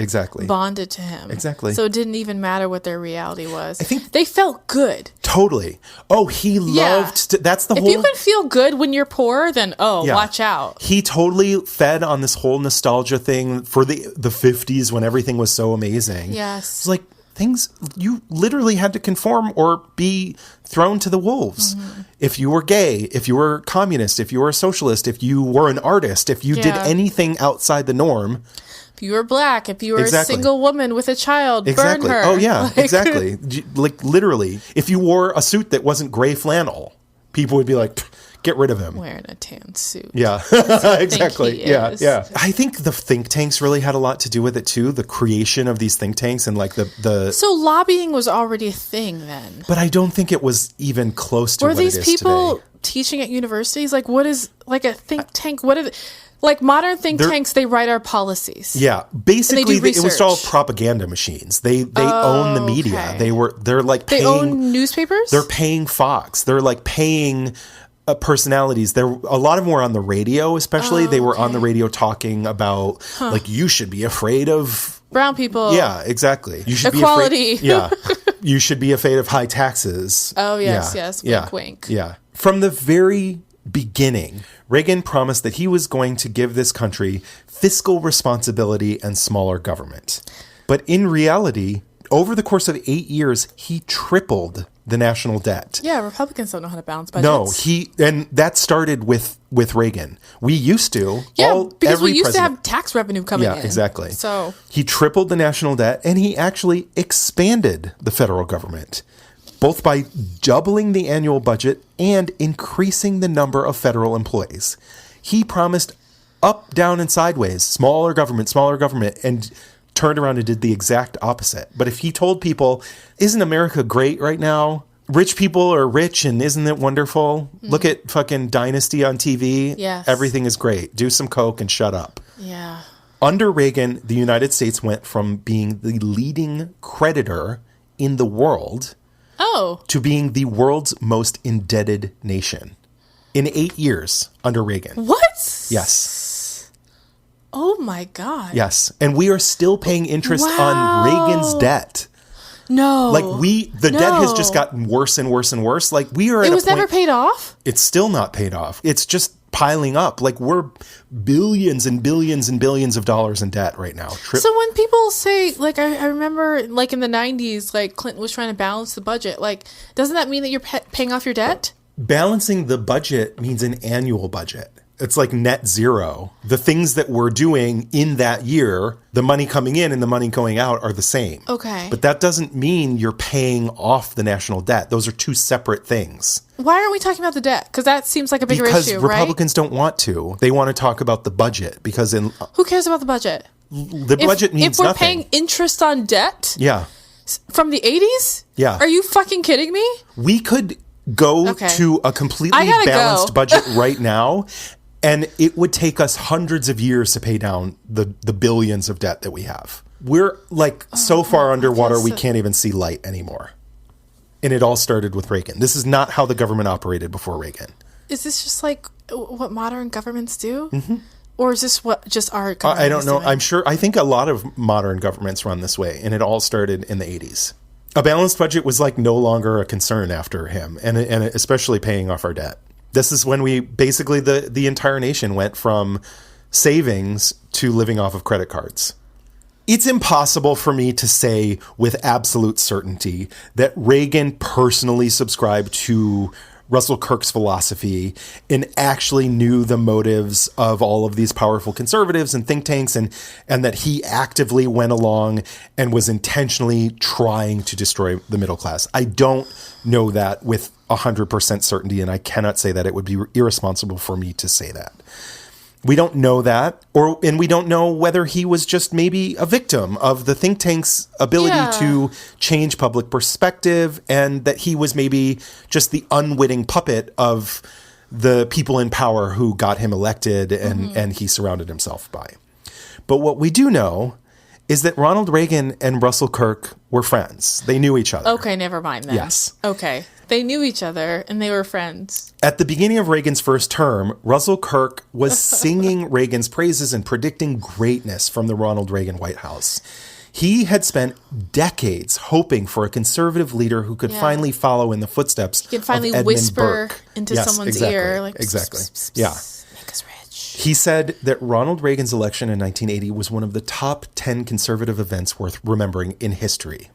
bonded to him. Exactly. So it didn't even matter what their reality was. I think they felt good. Totally. Oh, he loved to, that's the if whole... you can feel good when you're poor, then watch out. He totally fed on this whole nostalgia thing for the 50s when everything was so amazing. Yes. It's like things, you literally had to conform or be thrown to the wolves. Mm-hmm. If you were gay, if you were communist, if you were a socialist, if you were an artist, if you did anything outside the norm... If you were black, if you were a single woman with a child, burn her. Oh, yeah, exactly. Like, literally, if you wore a suit that wasn't gray flannel, people would be like, get rid of him. Wearing a tan suit. Yeah, exactly. Yeah. I think the think tanks really had a lot to do with it, too. The creation of these think tanks and, like, the... So lobbying was already a thing then? But I don't think it was even close to what it is today. Were these people teaching at universities? Like, what is, like, a think tank? What are like modern think tanks, they write our policies. Yeah, basically it was all propaganda machines. They own the media. They're like paying. They own newspapers. They're paying Fox. They're like paying personalities. A lot of them were on the radio, especially. They were on the radio talking about like you should be afraid of brown people. Yeah, exactly. You should equality. Be afraid, you should be afraid of high taxes. Oh yes, wink, wink. Yeah, from the very beginning, Reagan promised that he was going to give this country fiscal responsibility and smaller government. But in reality, over the course of 8 years, he tripled the national debt. Yeah, Republicans don't know how to balance budgets. No, and that started with Reagan. We used to. Yeah, because we used to have tax revenue coming in. Yeah, exactly. So he tripled the national debt, and he actually expanded the federal government, both by doubling the annual budget and increasing the number of federal employees. He promised up, down, and sideways, smaller government, and turned around and did the exact opposite. But if he told people, isn't America great right now? Rich people are rich, and isn't it wonderful? Mm-hmm. Look at fucking Dynasty on TV. Yes. Everything is great. Do some coke and shut up. Yeah. Under Reagan, the United States went from being the leading creditor in the world to being the world's most indebted nation in 8 years under Reagan. What? Yes. Oh my God. Yes. And we are still paying interest on Reagan's debt. No. Like the debt has just gotten worse and worse and worse. Like we are at It was never paid off? It's still not paid off. It's just piling up. Like we're billions and billions and billions of dollars in debt right now. So when people say, like, I remember, like, in the 90s, like, Clinton was trying to balance the budget. Like, doesn't that mean that you're paying off your debt? Balancing the budget means an annual budget. It's like net zero. The things that we're doing in that year, the money coming in and the money going out are the same. Okay. But that doesn't mean you're paying off the national debt. Those are two separate things. Why aren't we talking about the debt? Because that seems like a bigger issue, right? Because Republicans don't want to. They want to talk about the budget because Who cares about the budget? The budget means if we're nothing. Paying interest on debt? Yeah. From the 80s? Yeah. Are you fucking kidding me? We could go to a completely balanced budget right now, and it would take us hundreds of years to pay down the billions of debt that we have. We're like so far underwater, we can't even see light anymore. And it all started with Reagan. This is not how the government operated before Reagan. Is this just like what modern governments do? Mm-hmm. Or is this what just our government I don't know. doing? I think a lot of modern governments run this way, and it all started in the 80s. A balanced budget was like no longer a concern after him, and especially paying off our debt. This is when we basically the entire nation went from savings to living off of credit cards. It's impossible for me to say with absolute certainty that Reagan personally subscribed to Russell Kirk's philosophy and actually knew the motives of all of these powerful conservatives and think tanks and that he actively went along and was intentionally trying to destroy the middle class. I don't know that with 100% certainty, and I cannot say that. It would be irresponsible for me to say that. We don't know that, and we don't know whether he was just maybe a victim of the think tank's ability to change public perspective, and that he was maybe just the unwitting puppet of the people in power who got him elected and he surrounded himself by. But what we do know is that Ronald Reagan and Russell Kirk were friends. They knew each other. Okay, never mind then. Yes. Okay. They knew each other and they were friends. At the beginning of Reagan's first term, Russell Kirk was singing Reagan's praises and predicting greatness from the Ronald Reagan White House. He had spent decades hoping for a conservative leader who could finally follow in the footsteps of Edmund Burke. He could finally whisper into someone's ear. Like, exactly. Pss, pss, pss, Yeah. make us rich. He said that Ronald Reagan's election in 1980 was one of the top 10 conservative events worth remembering in history.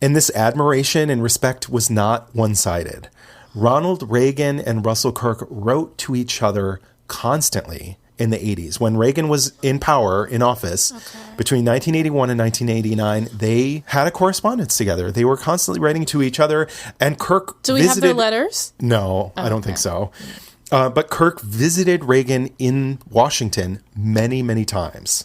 And this admiration and respect was not one-sided. Ronald Reagan and Russell Kirk wrote to each other constantly in the 80s. When Reagan was in power, in office, between 1981 and 1989, they had a correspondence together. They were constantly writing to each other, and Kirk Do we have their letters? No, I don't think so. But Kirk visited Reagan in Washington many, many times.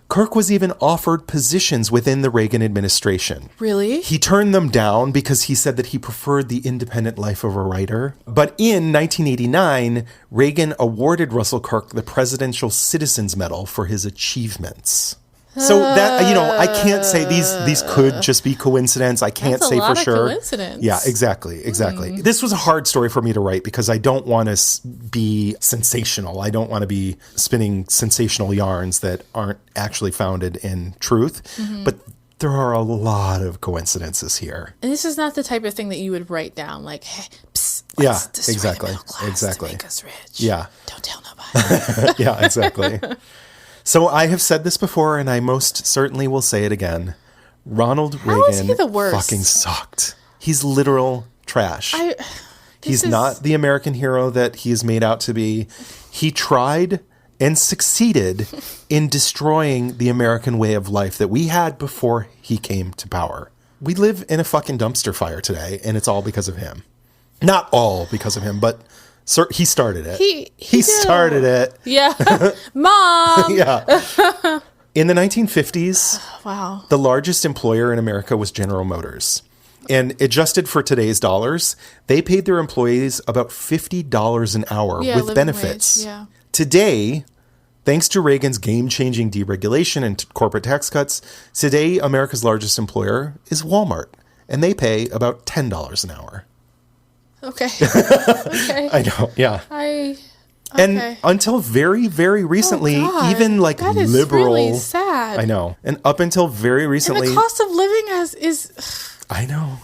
Kirk was even offered positions within the Reagan administration. Really? He turned them down because he said that he preferred the independent life of a writer. But in 1989, Reagan awarded Russell Kirk the Presidential Citizens Medal for his achievements. So that, I can't say these could just be coincidence. I can't say for sure. Coincidence. Yeah, exactly. This was a hard story for me to write because I don't want to be sensational. I don't want to be spinning sensational yarns that aren't actually founded in truth. But there are a lot of coincidences here. And this is not the type of thing that you would write down, like, hey, psst, Yeah, destroy exactly. the middle class Exactly. to make us rich. Yeah. Don't tell nobody. Yeah, exactly. So I have said this before, and I most certainly will say it again. Ronald How is Reagan he the worst? fucking sucked. He's literal trash. He's is- not the American hero that he is made out to be. He tried and succeeded in destroying the American way of life that we had before he came to power. We live in a fucking dumpster fire today, and it's all because of him. Not all because of him, but he started it. He started it. Yeah. Mom! Yeah. In the 1950s, Wow. the largest employer in America was General Motors. And adjusted for today's dollars, they paid their employees about $50 an hour with living benefits. wage, yeah. Today, thanks to Reagan's game-changing deregulation and corporate tax cuts, today America's largest employer is Walmart. And they pay about $10 an hour. Okay. Okay. I know, yeah. Okay. And until very, very recently, God, even like that is liberal, really sad. bad. I know. And up until very recently... And the cost of living is... I know.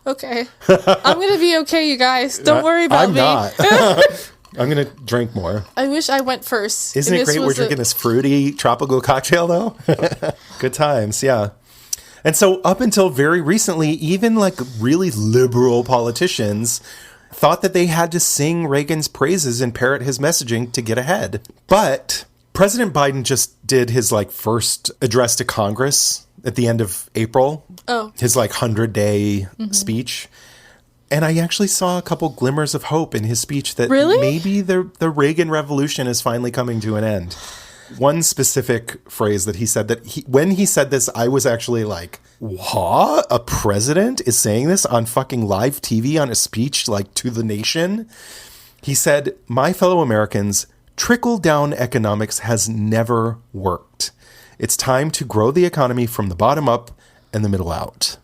Okay. I'm going to be okay, you guys. Don't worry about me. I'm not. I'm going to drink more. I wish I went first. Isn't it great we're drinking this fruity tropical cocktail, though? Good times, yeah. And so up until very recently, even like really liberal politicians thought that they had to sing Reagan's praises and parrot his messaging to get ahead. But President Biden just did his like first address to Congress at the end of April. Oh. His like 100-day speech. And I actually saw a couple glimmers of hope in his speech that maybe the Reagan Revolution is finally coming to an end. One specific phrase that he said that when he said this, I was actually like, what? A president is saying this on fucking live TV on a speech like to the nation? He said, "My fellow Americans, trickle-down economics has never worked. It's time to grow the economy from the bottom up and the middle out."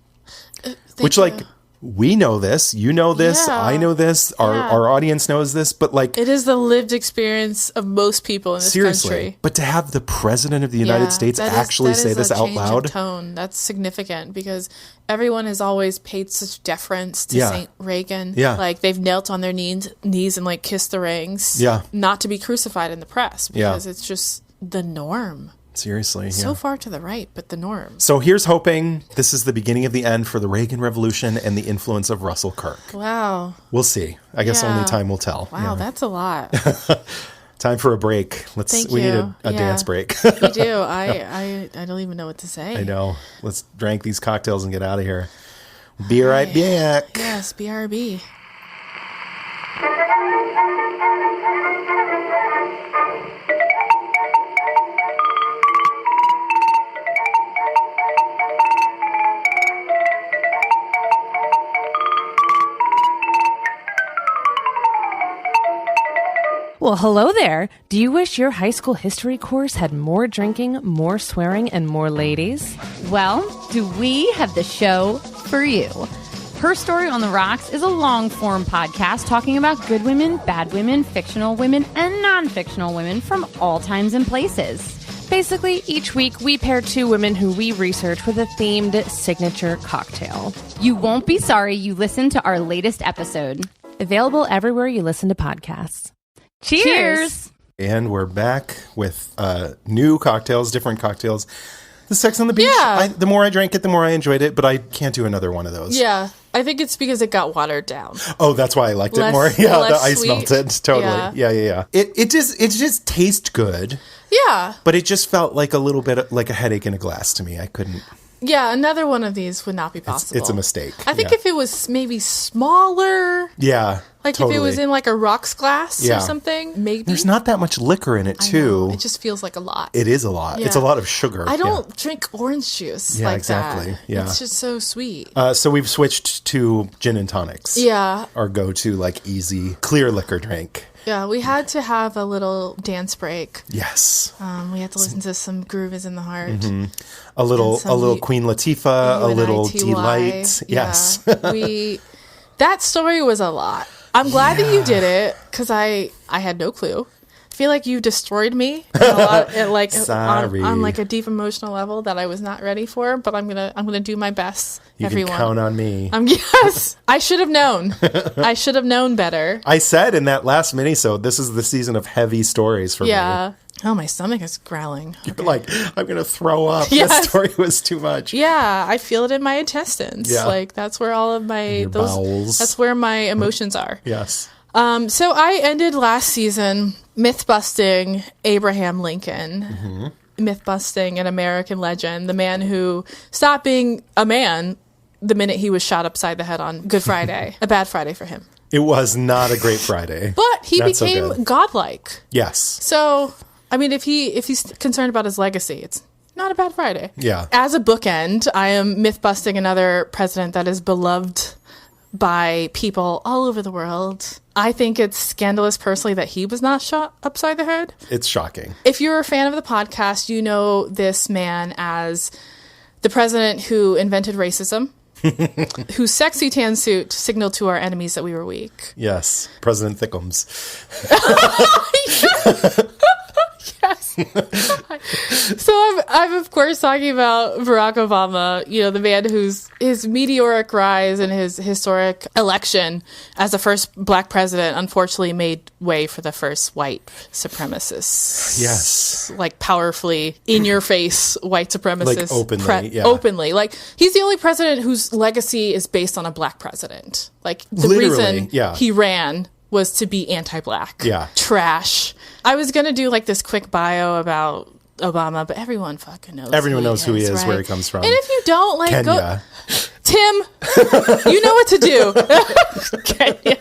Which like... We know this. You know this. Yeah. I know this. Our audience knows this. But like... It is the lived experience of most people in this country. But to have the president of the United States actually say this out loud... Of tone. That's significant because everyone has always paid such deference to St. Reagan. Yeah. Like they've knelt on their knees and like kissed the rings. Yeah. Not to be crucified in the press because it's just the norm. Seriously. So far to the right, but the norm. So here's hoping this is the beginning of the end for the Reagan Revolution and the influence of Russell Kirk. Wow. We'll see. I guess only time will tell. Wow, that's a lot. Time for a break. We need a dance break. We do. I don't even know what to say. I know. Let's drink these cocktails and get out of here. Be right back. Yes, BRB. Well, hello there. Do you wish your high school history course had more drinking, more swearing, and more ladies? Well, do we have the show for you? Herstory on the Rocks is a long-form podcast talking about good women, bad women, fictional women, and non-fictional women from all times and places. Basically, each week we pair two women who we research with a themed signature cocktail. You won't be sorry you listened to our latest episode. Available everywhere you listen to podcasts. Cheers! And we're back with new cocktails, different cocktails. The Sex on the Beach. Yeah. The more I drank it, the more I enjoyed it, but I can't do another one of those. Yeah. I think it's because it got watered down. Oh, that's why I liked it more. Yeah, the ice melted. Totally. Yeah. It just tastes good. Yeah. But it just felt like a little bit like a headache in a glass to me. I couldn't. Yeah, another one of these would not be possible. It's a mistake. I think if it was maybe smaller. Yeah. Like totally. If it was in like a rocks glass or something, maybe. There's not that much liquor in it, too. It just feels like a lot. It is a lot. Yeah. It's a lot of sugar. I don't drink orange juice like exactly. that. Yeah. It's just so sweet. So we've switched to gin and tonics. Yeah. Our go-to like easy, clear liquor drink. Yeah, we had to have a little dance break. Yes. We had to listen to some Groove is in the Heart. Mm-hmm. A little Queen Latifah, a little Deee-Lite. Yeah. Yes. That story was a lot. I'm glad that you did it because I had no clue. I feel like you destroyed me on like a deep emotional level that I was not ready for, but I'm gonna do my best. You can count on me. Yes, I should have known. I should have known better. I said in that last minisode, this is the season of heavy stories for me. Yeah. Oh, my stomach is growling. You're like, I'm going to throw up. Yes. That story was too much. Yeah, I feel it in my intestines. Yeah. Like, that's where all of my... bowels. That's where my emotions are. Yes. So I ended last season myth-busting Abraham Lincoln. Mm-hmm. Myth-busting an American legend. The man who stopped being a man the minute he was shot upside the head on Good Friday. A bad Friday for him. It was not a great Friday. But he became godlike. Yes. So... I mean, if he's concerned about his legacy, it's not a bad Friday. Yeah. As a bookend, I am myth-busting another president that is beloved by people all over the world. I think it's scandalous personally that he was not shot upside the head. It's shocking. If you're a fan of the podcast, you know this man as the president who invented racism. Whose sexy tan suit signaled to our enemies that we were weak. Yes. President Thiccums. Yes. So I'm of course talking about Barack Obama, the man his meteoric rise and his historic election as the first black president unfortunately made way for the first white supremacists. Yes. Like powerfully in your face white supremacists. Like openly. Openly. Like he's the only president whose legacy is based on a black president. Like the Literally, reason he ran was to be anti-black. Yeah. Trash. I was going to do like this quick bio about Obama, but everyone fucking knows. Everyone knows who he is, right? where he comes from. And if you don't, like, Kenya. go... Tim, you know what to do. Kenya.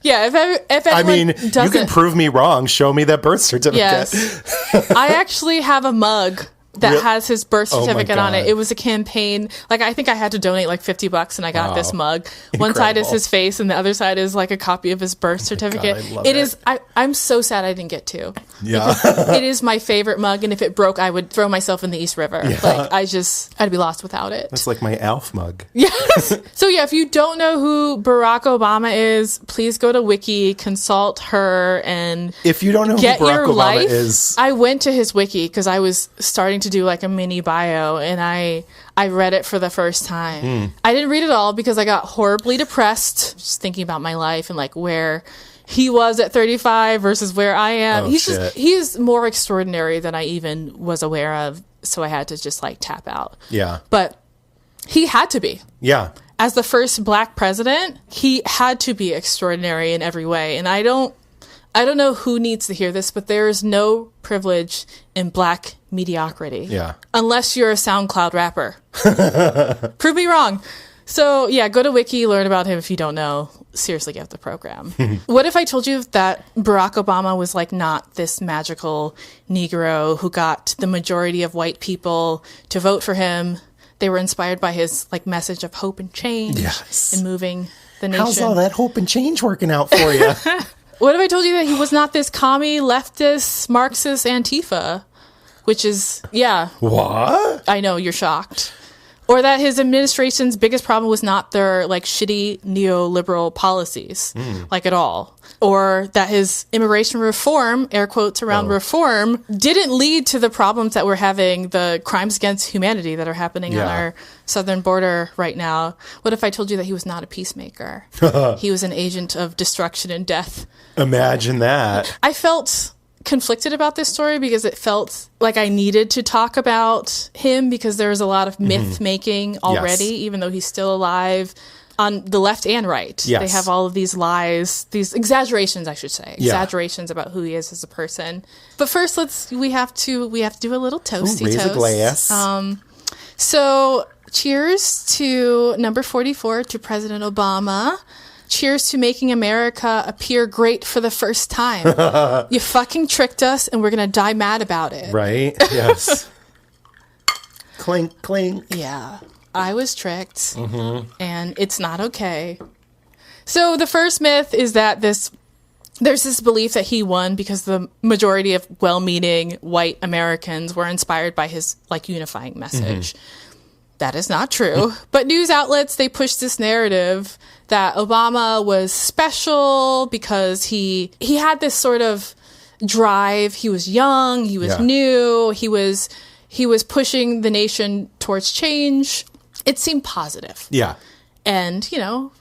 Yeah, if anyone doesn't... you can prove me wrong. Show me that birth certificate. Yes. I actually have a mug that has his birth certificate on it. God. It was a campaign. Like, I think I had to donate like $50 and I got this mug. One side is his face and the other side is like a copy of his birth certificate. God, I love it is, I'm so sad I didn't get to. Yeah. It is my favorite mug, and if it broke, I would throw myself in the East River. Yeah. Like, I'd be lost without it. That's like my Alf mug. Yes. So yeah, if you don't know who Barack Obama is, please go to Wiki, consult her, and if you don't know who get Barack your Obama life. is, I went to his Wiki because I was starting to do like a mini bio, and I read it for the first time. I didn't read it all because I got horribly depressed just thinking about my life and like where he was at 35 versus where I am. He's more extraordinary than I even was aware of, so I had to just like tap out. Yeah. But he had to be. Yeah. As the first black president, he had to be extraordinary in every way. And I don't know who needs to hear this, but there is no privilege in black mediocrity. Yeah. Unless you're a SoundCloud rapper. Prove me wrong. So yeah, go to Wiki, learn about him if you don't know. Seriously, get the program. What if I told you that Barack Obama was like not this magical Negro who got the majority of white people to vote for him? They were inspired by his like message of hope and change and moving the nation. How's all that hope and change working out for you? What if I told you that he was not this commie, leftist, Marxist Antifa? Which is, What? I know, you're shocked. Or that his administration's biggest problem was not their like shitty neoliberal policies, like at all. Or that his immigration reform, air quotes around reform, didn't lead to the problems that we're having, the crimes against humanity that are happening on our southern border right now. What if I told you that he was not a peacemaker? He was an agent of destruction and death. Imagine that. I felt conflicted about this story because it felt like I needed to talk about him because there was a lot of myth making already, even though he's still alive on the left and right. They have all of these lies, these exaggerations, I should say, exaggerations about who he is as a person. But first, we have to do a little toasty raise toast. a glass. So cheers to number 44 to President Obama. Cheers to making America appear great for the first time. You fucking tricked us, and we're going to die mad about it. Right? Yes. Clink, clink. Yeah. I was tricked, and it's not okay. So the first myth is that there's this belief that he won because the majority of well-meaning white Americans were inspired by his like unifying message. That is not true. But news outlets, they push this narrative that Obama was special because he had this sort of drive. He was young, he was new, he was pushing the nation towards change. It seemed positive. Yeah. And,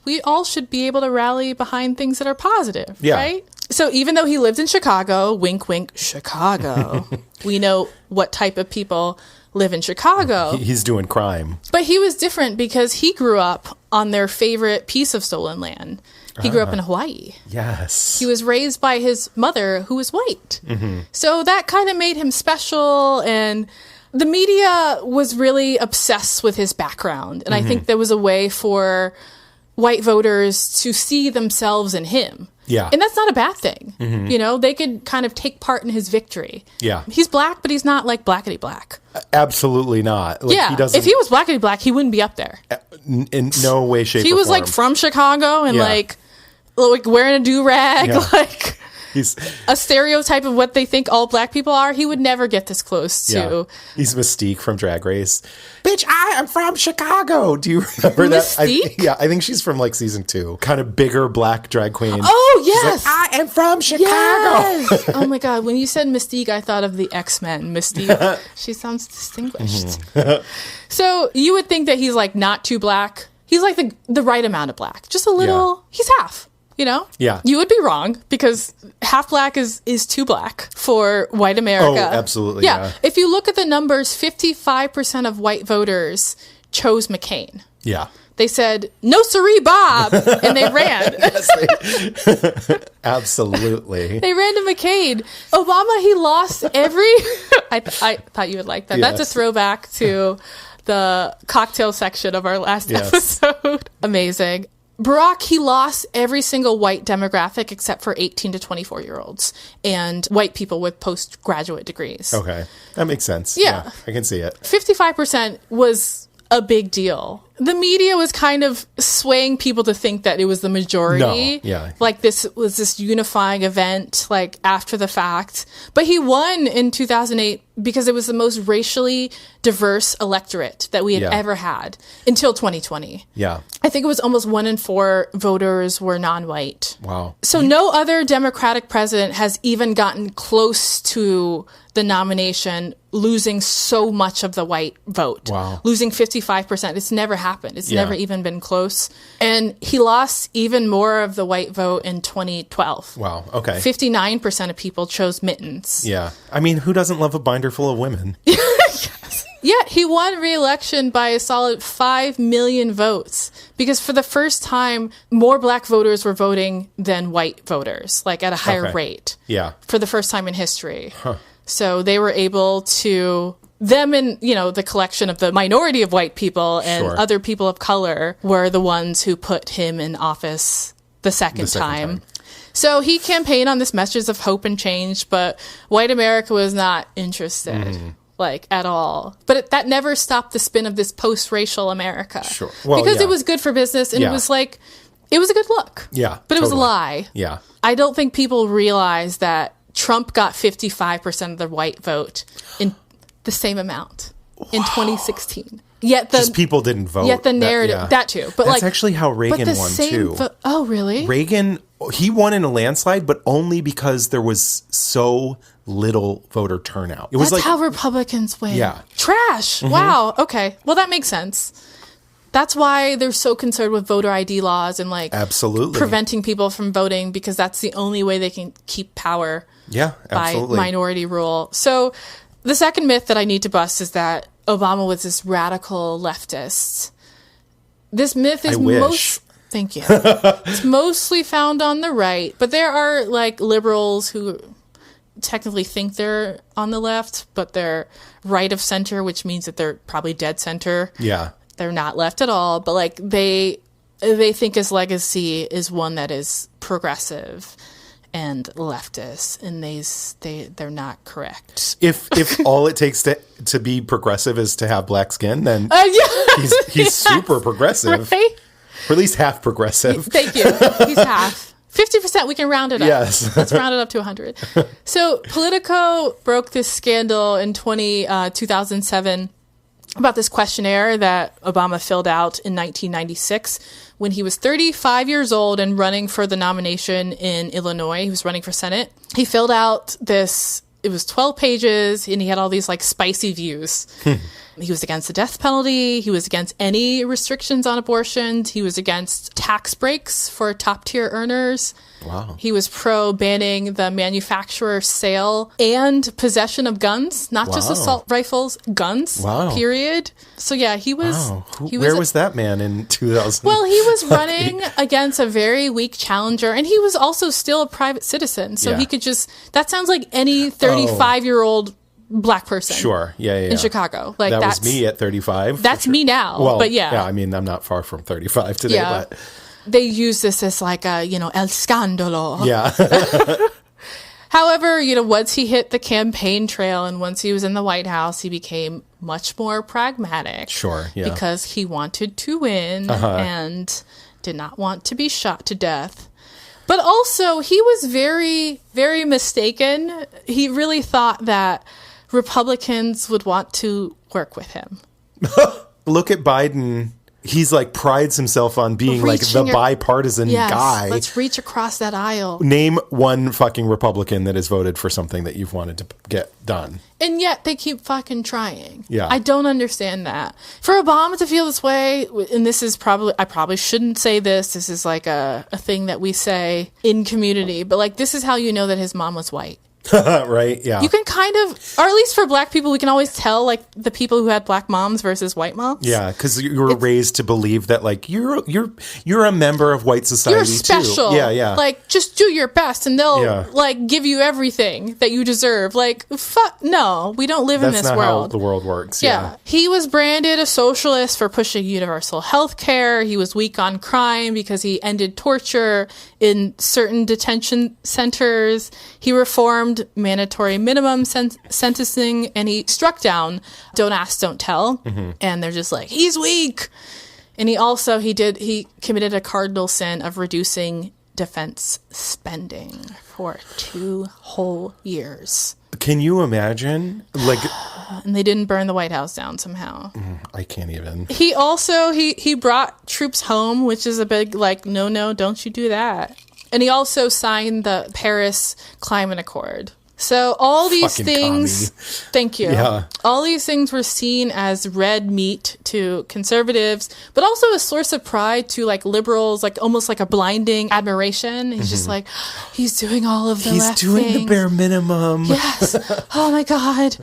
we all should be able to rally behind things that are positive, right? So even though he lived in Chicago, wink, wink, Chicago, we know what type of people live in Chicago. He's doing crime. But he was different because he grew up on their favorite piece of stolen land. He grew up in Hawaii. Yes. He was raised by his mother, who was white. So that kind of made him special, and the media was really obsessed with his background. And I think there was a way for white voters to see themselves in him. Yeah. And that's not a bad thing. They could kind of take part in his victory. Yeah. He's black, but he's not like blackety black. Absolutely not. Like, he doesn't... If he was blackety black, he wouldn't be up there. In no way, shape, or form. He was like from Chicago and like wearing a do-rag, like he's a stereotype of what they think all black people are. He would never get this close to. Yeah. He's Mystique from Drag Race. Bitch, I am from Chicago. Do you remember Mystique? that? I think she's from like season 2. Kind of bigger black drag queen. Oh, yes. Like, I am from Chicago. Yes! Oh my God. When you said Mystique, I thought of the X-Men. Mystique. She sounds distinguished. So you would think that he's like not too black. He's like the right amount of black. Just a little, Yeah. he's half. You know? Yeah. You would be wrong because half black is too black for white America. Oh, absolutely. Yeah. If you look at the numbers, 55% of white voters chose McCain. Yeah. They said, no siree, Bob, and they ran. Absolutely. They ran to McCain. Obama, he lost every... I thought you would like that. Yes. That's a throwback to the cocktail section of our last episode. Amazing. Barack, he lost every single white demographic except for 18 to 24-year-olds and white people with postgraduate degrees. Okay. That makes sense. Yeah. I can see it. 55% was a big deal. The media was kind of swaying people to think that it was the majority. No, yeah. Like this was this unifying event, like after the fact. But he won in 2008 because it was the most racially diverse electorate that we had ever had until 2020. Yeah. I think it was almost 1 in 4 voters were non-white. Wow. So no other Democratic president has even gotten close to the nomination, losing so much of the white vote. Wow. Losing 55%. It's never happened. It's never even been close. And he lost even more of the white vote in 2012. Wow. Okay. 59% of people chose mittens. Yeah. I mean, who doesn't love a binder full of women? Yet he won re-election by a solid 5 million votes because for the first time, more black voters were voting than white voters, like at a higher rate. Yeah. For the first time in history. So they were able to, them and, you know, the collection of the minority of white people and other people of color were the ones who put him in office the second time. So he campaigned on this message of hope and change, but white America was not interested. Like at all. But that never stopped the spin of this post-racial America. Sure. Well, because it was good for business and it was like, it was a good look. Yeah. But it was a lie. Yeah. I don't think people realize that Trump got 55% of the white vote in the same amount in 2016. Yet just people didn't vote. Yet the narrative, that too. But that's actually how Reagan won too. Oh, really? Reagan, he won in a landslide, but only because there was so little voter turnout. It was That's like how Republicans win. Yeah. Trash. Wow. Okay. Well, that makes sense. That's why they're so concerned with voter ID laws and like absolutely preventing people from voting because that's the only way they can keep power. Yeah, absolutely. By minority rule. So the second myth that I need to bust is that Obama was this radical leftist. This myth is thank you. It's mostly found on the right, but there are like liberals who technically think they're on the left, but they're right of center, which means that they're probably dead center. Yeah. They're not left at all, but like they think his legacy is one that is progressive and leftist, and they're not correct. If all it takes to be progressive is to have black skin, then he's super progressive. Right? Or at least half progressive. Thank you. He's half. 50%, we can round it up. Yes. Let's round it up to 100. So Politico broke this scandal in 2007 about this questionnaire that Obama filled out in 1996 when he was 35 years old and running for the nomination in Illinois. He was running for Senate. He filled out this, it was 12 pages, and he had all these like spicy views. He was against the death penalty. He was against any restrictions on abortion. He was against tax breaks for top tier earners. Wow. He was pro banning the manufacturer, sale, and possession of guns, not just assault rifles, guns, period. So yeah, he was... Wow. Where was that man in 2000? Well, he was running against a very weak challenger, and he was also still a private citizen. So he could just... That sounds like any 35-year-old black person. Sure. Yeah. In Chicago. Like that was me at 35. That's me now. Well, but yeah. I mean, I'm not far from 35 today, but... They use this as like a, el scandalo. Yeah. However, once he hit the campaign trail and once he was in the White House, he became much more pragmatic. Sure, yeah. Because he wanted to win and did not want to be shot to death. But also, he was very, very mistaken. He really thought that Republicans would want to work with him. Look at Biden He's like prides himself on being like the bipartisan guy. Let's reach across that aisle. Name one fucking Republican that has voted for something that you've wanted to get done. And yet they keep fucking trying. Yeah. I don't understand that. For Obama to feel this way, and this is probably, I probably shouldn't say this. This is like a thing that we say in community. But like, this is how you know that his mom was white. Right, yeah. You can kind of, or at least for black people, we can always tell like the people who had black moms versus white moms. Yeah, because you were raised to believe that like you're a member of white society. You're special. Too. Yeah. Like just do your best, and they'll like give you everything that you deserve. Like fuck, no, we don't live in this That's not world. how the world works. Yeah, he was branded a socialist for pushing universal health care. He was weak on crime because he ended torture in certain detention centers. He reformed mandatory minimum sentencing, and he struck down don't ask, don't tell. Mm-hmm. And they're just like, he's weak. And he committed a cardinal sin of reducing defense spending for 2 whole years. Can you imagine? Like, and they didn't burn the White House down somehow. I can't even. He also he brought troops home, which is a big like no, don't you do that. And he also signed the Paris Climate Accord. So all these Fucking things, commie. thank you. Yeah. All these things were seen as red meat to conservatives, but also a source of pride to like liberals, like almost like a blinding admiration. He's just like, he's doing all of the left doing things. the bare minimum. Yes. Oh my God.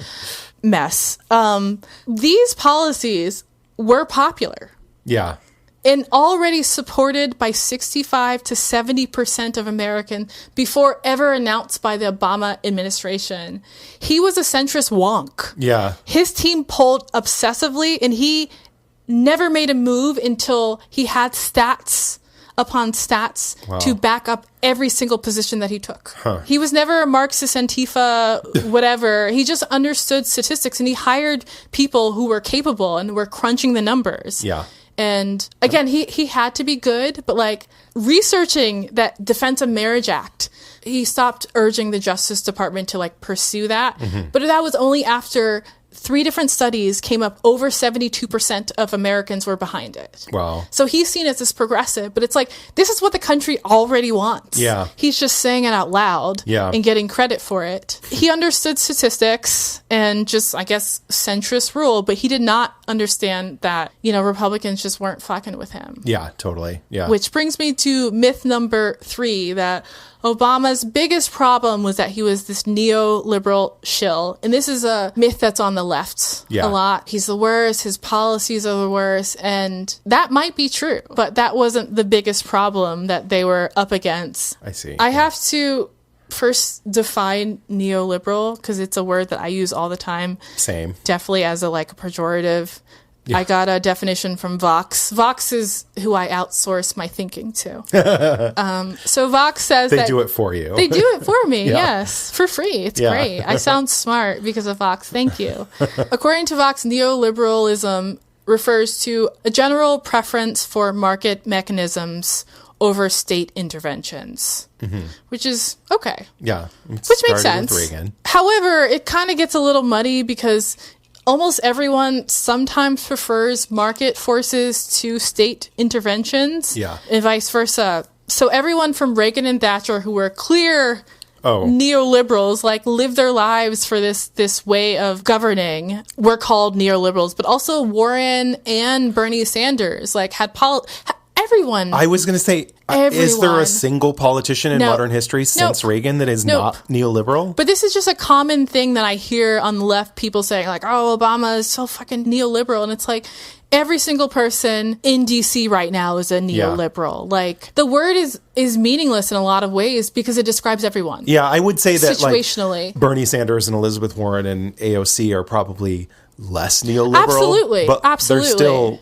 Mess. These policies were popular. Yeah. And already supported by 65 to 70% of Americans before ever announced by the Obama administration. He was a centrist wonk. Yeah. His team polled obsessively, and he never made a move until he had stats upon stats to back up every single position that he took. Huh. He was never a Marxist, Antifa, whatever. He just understood statistics, and he hired people who were capable and were crunching the numbers. Yeah. And again, he had to be good, but like researching that Defense of Marriage Act, he stopped urging the Justice Department to like pursue that. Mm-hmm. But that was only after 3 different studies came up, over 72% of Americans were behind it. Wow. So he's seen as this progressive, but it's like, this is what the country already wants. Yeah. He's just saying it out loud and getting credit for it. He understood statistics and just, I guess, centrist rule, but he did not understand that, Republicans just weren't fucking with him. Yeah, totally. Yeah. Which brings me to myth number 3, that Obama's biggest problem was that he was this neoliberal shill. And this is a myth that's on the left a lot. He's the worst. His policies are the worst. And that might be true, but that wasn't the biggest problem that they were up against. I see. I have to first define neoliberal because it's a word that I use all the time. Same. Definitely as a pejorative. Yeah. I got a definition from Vox. Vox is who I outsource my thinking to. So Vox says they do it for you. They do it for me, yes, for free. It's great. I sound smart because of Vox. Thank you. According to Vox, neoliberalism refers to a general preference for market mechanisms over state interventions, which is okay. Yeah. Which makes sense. However, it kind of gets a little muddy because almost everyone sometimes prefers market forces to state interventions, and vice versa. So everyone from Reagan and Thatcher, who were clear neoliberals, lived their lives for this way of governing, were called neoliberals. But also Warren and Bernie Sanders, everyone. I was going to say, is there a single politician in modern history since Reagan that is not neoliberal? But this is just a common thing that I hear on the left, people saying Obama is so fucking neoliberal. And it's like, every single person in DC right now is a neoliberal. The word is meaningless in a lot of ways because it describes everyone. Yeah, I would say that situationally, Bernie Sanders and Elizabeth Warren and AOC are probably less neoliberal. Absolutely. But they're still,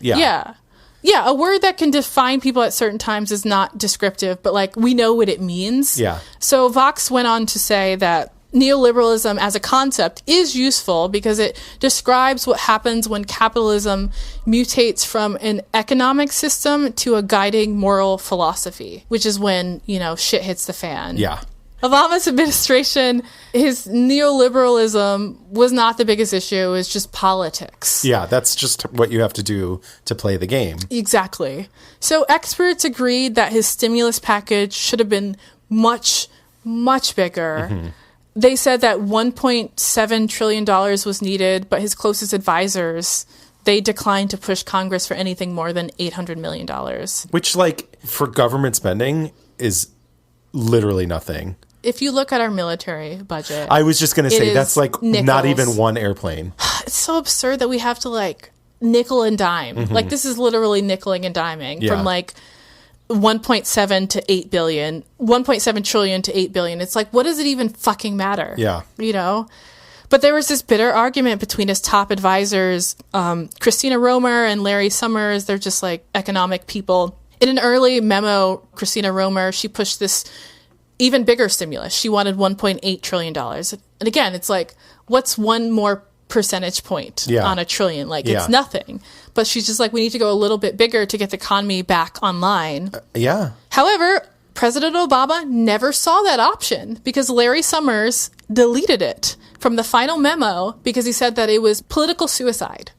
Yeah, a word that can define people at certain times is not descriptive, but we know what it means. Yeah. So Vox went on to say that neoliberalism as a concept is useful because it describes what happens when capitalism mutates from an economic system to a guiding moral philosophy, which is when, shit hits the fan. Yeah. Obama's administration, his neoliberalism was not the biggest issue. It was just politics. Yeah, that's just what you have to do to play the game. Exactly. So experts agreed that his stimulus package should have been much, much bigger. Mm-hmm. They said that $1.7 trillion was needed, but his closest advisors, they declined to push Congress for anything more than $800 million. Which, like, for government spending is literally nothing. If you look at our military budget, I was just going to say that's like nickels. Not even one airplane. It's so absurd that we have to like nickel and dime. Mm-hmm. Like this is literally nickeling and diming from like 1.7 to 8 billion, 1.7 trillion to 8 billion. It's like, what does it even fucking matter? Yeah. You know? But there was this bitter argument between his top advisors, Christina Romer and Larry Summers. They're just like economic people. In an early memo, Christina Romer, she pushed this even bigger stimulus. She wanted $1.8 trillion. And again, it's like, what's one more percentage point on a trillion? Like, it's nothing. But she's just like, we need to go a little bit bigger to get the economy back online. However, President Obama never saw that option because Larry Summers deleted it from the final memo because he said that it was political suicide.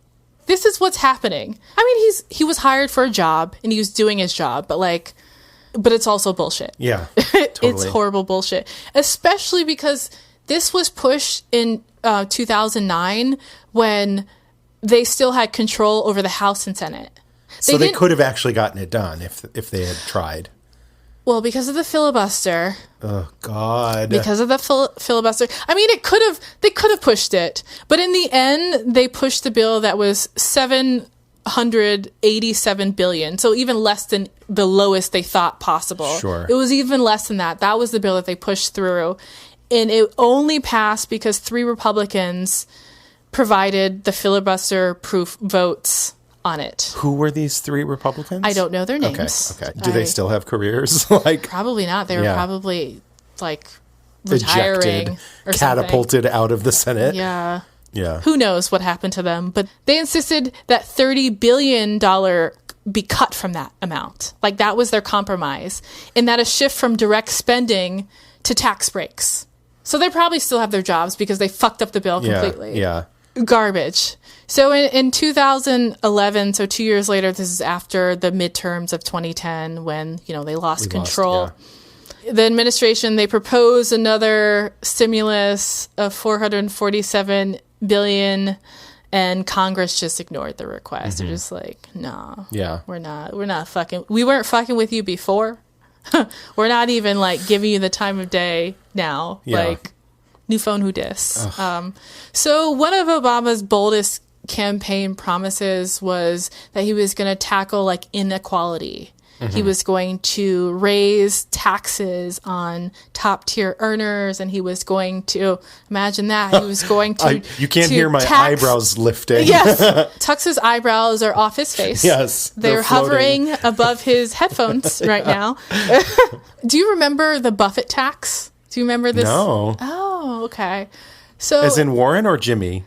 This is what's happening. I mean, he was hired for a job and he was doing his job, but it's also bullshit. Yeah, totally. It's horrible bullshit. Especially because this was pushed in 2009 when they still had control over the House and Senate. So they could have actually gotten it done if they had tried. Well, because of the filibuster. Oh, God. Because of the filibuster. I mean, they could have pushed it. But in the end, they pushed the bill that was $787 billion. So even less than the lowest they thought possible. Sure. It was even less than that. That was the bill that they pushed through. And it only passed because 3 Republicans provided the filibuster-proof votes on it. Who were these 3 Republicans? I don't know their names. Okay. Do they still have careers? Probably not. They were probably retiring ejected, or catapulted out of the Senate. Yeah. Yeah. Who knows what happened to them? But they insisted that $30 billion be cut from that amount. Like that was their compromise. And that a shift from direct spending to tax breaks. So they probably still have their jobs because they fucked up the bill completely. Yeah. Garbage. So in 2011, so 2 years later, this is after the midterms of 2010 when, they lost control. The administration, they proposed another stimulus of $447 billion and Congress just ignored the request. Mm-hmm. They're just like, no, we're not fucking. We weren't fucking with you before. We're not even giving you the time of day now. New phone, who dis? So one of Obama's boldest campaign promises was that he was going to tackle inequality. Mm-hmm. He was going to raise taxes on top tier earners, and he was going to imagine that he was going to. You can't hear my eyebrows lifting. Yes, Tux's eyebrows are off his face. Yes, they're hovering above his headphones right now. Do you remember the Buffett tax? Do you remember this? No. Oh, okay. So, as in Warren or Jimmy?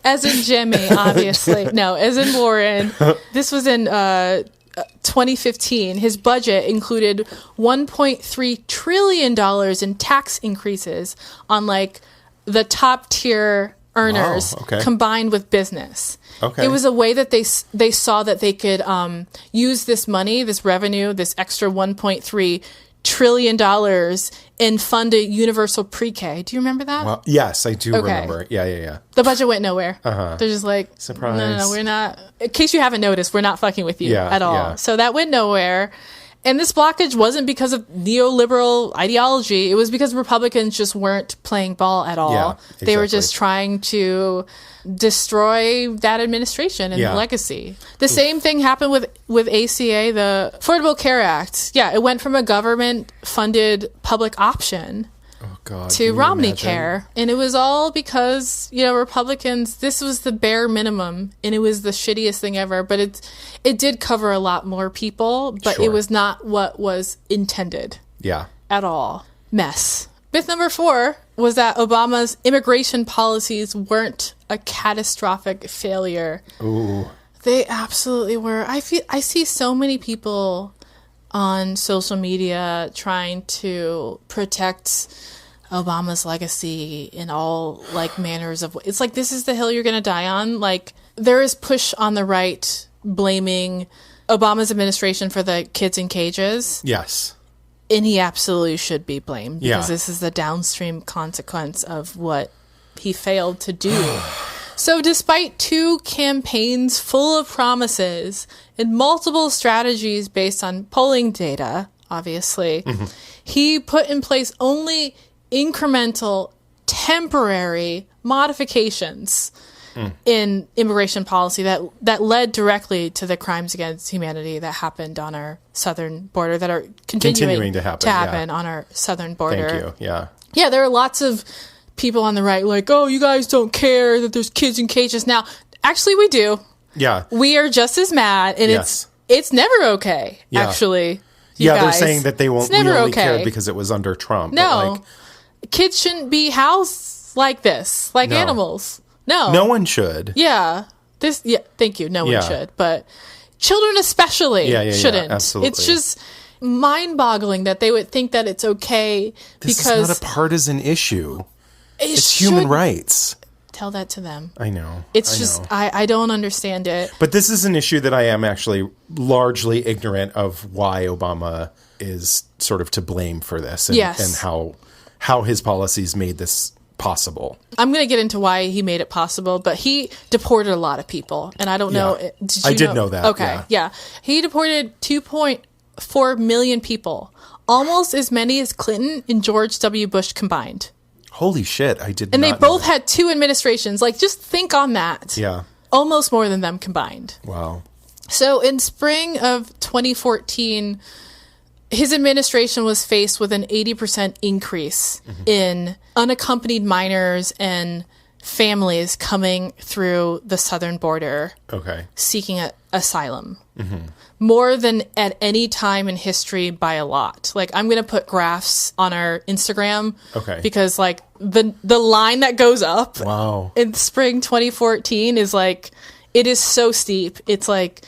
As in Jimmy, obviously. No, as in Warren. This was in 2015. His budget included $1.3 trillion in tax increases on the top tier earners combined with business. Okay. It was a way that they saw that they could use this money, this revenue, this extra $1.3 trillion and fund a universal pre-K. Do you remember that? Well, yes, I do remember. Yeah. The budget went nowhere. Uh-huh. They're just like, surprise. No, we're not. In case you haven't noticed, we're not fucking with you at all. Yeah. So that went nowhere. And this blockage wasn't because of neoliberal ideology. It was because Republicans just weren't playing ball at all. Yeah, exactly. They were just trying to destroy that administration and legacy. The same thing happened with ACA, the Affordable Care Act. Yeah, it went from a government-funded public option to Romney Care. And it was all because, Republicans, this was the bare minimum, and it was the shittiest thing ever. But it did cover a lot more people, but it was not what was intended. Yeah. At all. Mess. Myth number 4 was that Obama's immigration policies weren't a catastrophic failure. Ooh. They absolutely were. I see so many people on social media trying to protect Obama's legacy in all like manners of, it's like, this is the hill you're going to die on. Like, there is push on the right blaming Obama's administration for the kids in cages. Yes. And he absolutely should be blamed because Yeah. this is the downstream consequence of what he failed to do. So despite 2 campaigns full of promises and multiple strategies based on polling data, obviously, he put in place only incremental, temporary modifications in immigration policy that led directly to the crimes against humanity that happened on our southern border, that are continuing to happen on our southern border. Thank you. Yeah. Yeah, there are lots of people on the right like, oh, you guys don't care that there's kids in cages now. Actually, we do. Yeah. We are just as mad, and Yes. it's never okay, Yeah. actually. Yeah, guys. they're saying that they won't. It's never we only okay. cared because it was under Trump. No. But like, Kids shouldn't be housed like this, like No. animals. No. no one should. Yeah. Thank you. No one Yeah. should. But children especially Yeah, shouldn't. absolutely. It's just mind-boggling that they would think that it's okay This because is not a partisan issue. it It's human should- rights. Tell that to them. I know. It's I just know. I don't understand it. But this is an issue that I am actually largely ignorant of why Obama is sort of to blame for this and, Yes. and how his policies made this possible. I'm going to get into why he made it possible, but he deported a lot of people, and I don't know. Yeah. Did I you did know that, Okay, yeah. He deported 2.4 million people, almost as many as Clinton and George W. Bush combined. Holy shit! I did. And not they know both that. had 2 administrations. Like, just think on that. Yeah. Almost more than them combined. Wow. So in spring of 2014, his administration was faced with an 80% increase in unaccompanied minors and families coming through the southern border Okay. seeking asylum. More than at any time in history by a lot. Like, I'm going to put graphs on our Instagram. Okay. Because, like, the line that goes up Wow. in spring 2014 is, like, it is so steep. It's, like,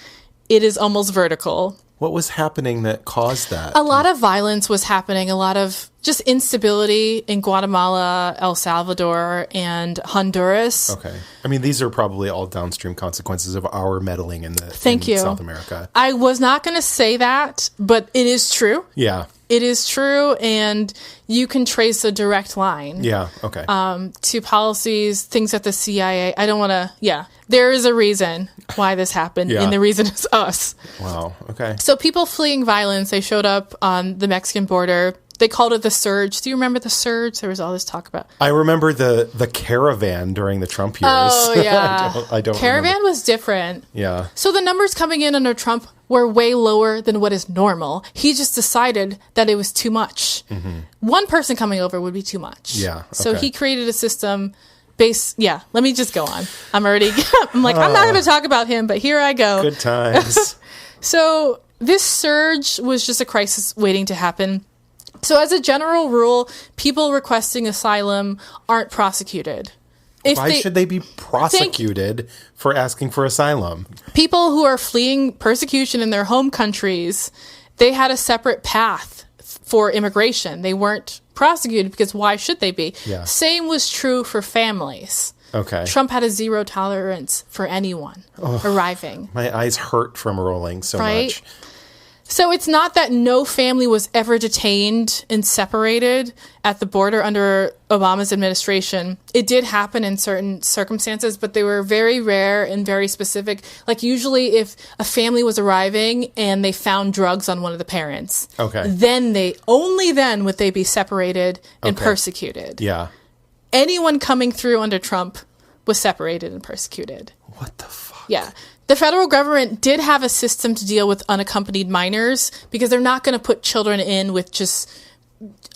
it is almost vertical. What was happening that caused that? A lot of violence was happening, a lot of just instability in Guatemala, El Salvador, and Honduras. Okay. I mean, these are probably all downstream consequences of our meddling in Thank you. South America. I was not going to say that, but it is true. Yeah. It is true, and you can trace a direct line Yeah. Okay. to policies, things at the CIA. I don't want to, there is a reason why this happened, Yeah. and the reason is us. Wow. Okay. So people fleeing violence, they showed up on the Mexican border. They called it the surge. Do you remember the surge? There was all this talk about. I remember the caravan during the Trump years. Oh, yeah. I don't Caravan remember. was different. Yeah. So the numbers coming in under Trump were way lower than what is normal. He just decided that it was too much. One person coming over would be too much. Yeah, So okay. he created a system based. Yeah. Let me just go on. I'm already. I'm like, I'm not going to talk about him, but here I go. Good times. So this surge was just a crisis waiting to happen. So as a general rule, people requesting asylum aren't prosecuted. If Why should they be prosecuted for asking for asylum? people who are fleeing persecution in their home countries, they had a separate path for immigration. They weren't prosecuted because why should they be? Yeah. Same was true for families. Okay. Trump had a zero tolerance for anyone arriving. My eyes hurt from rolling so Right? much. So it's not that no family was ever detained and separated at the border under Obama's administration. It did happen in certain circumstances, but they were very rare and very specific. Like usually if a family was arriving and they found drugs on one of the parents, Okay. then only then would they be separated and Okay. persecuted. Yeah. Anyone coming through under Trump was separated and persecuted. What the fuck? Yeah. The federal government did have a system to deal with unaccompanied minors because they're not going to put children in with just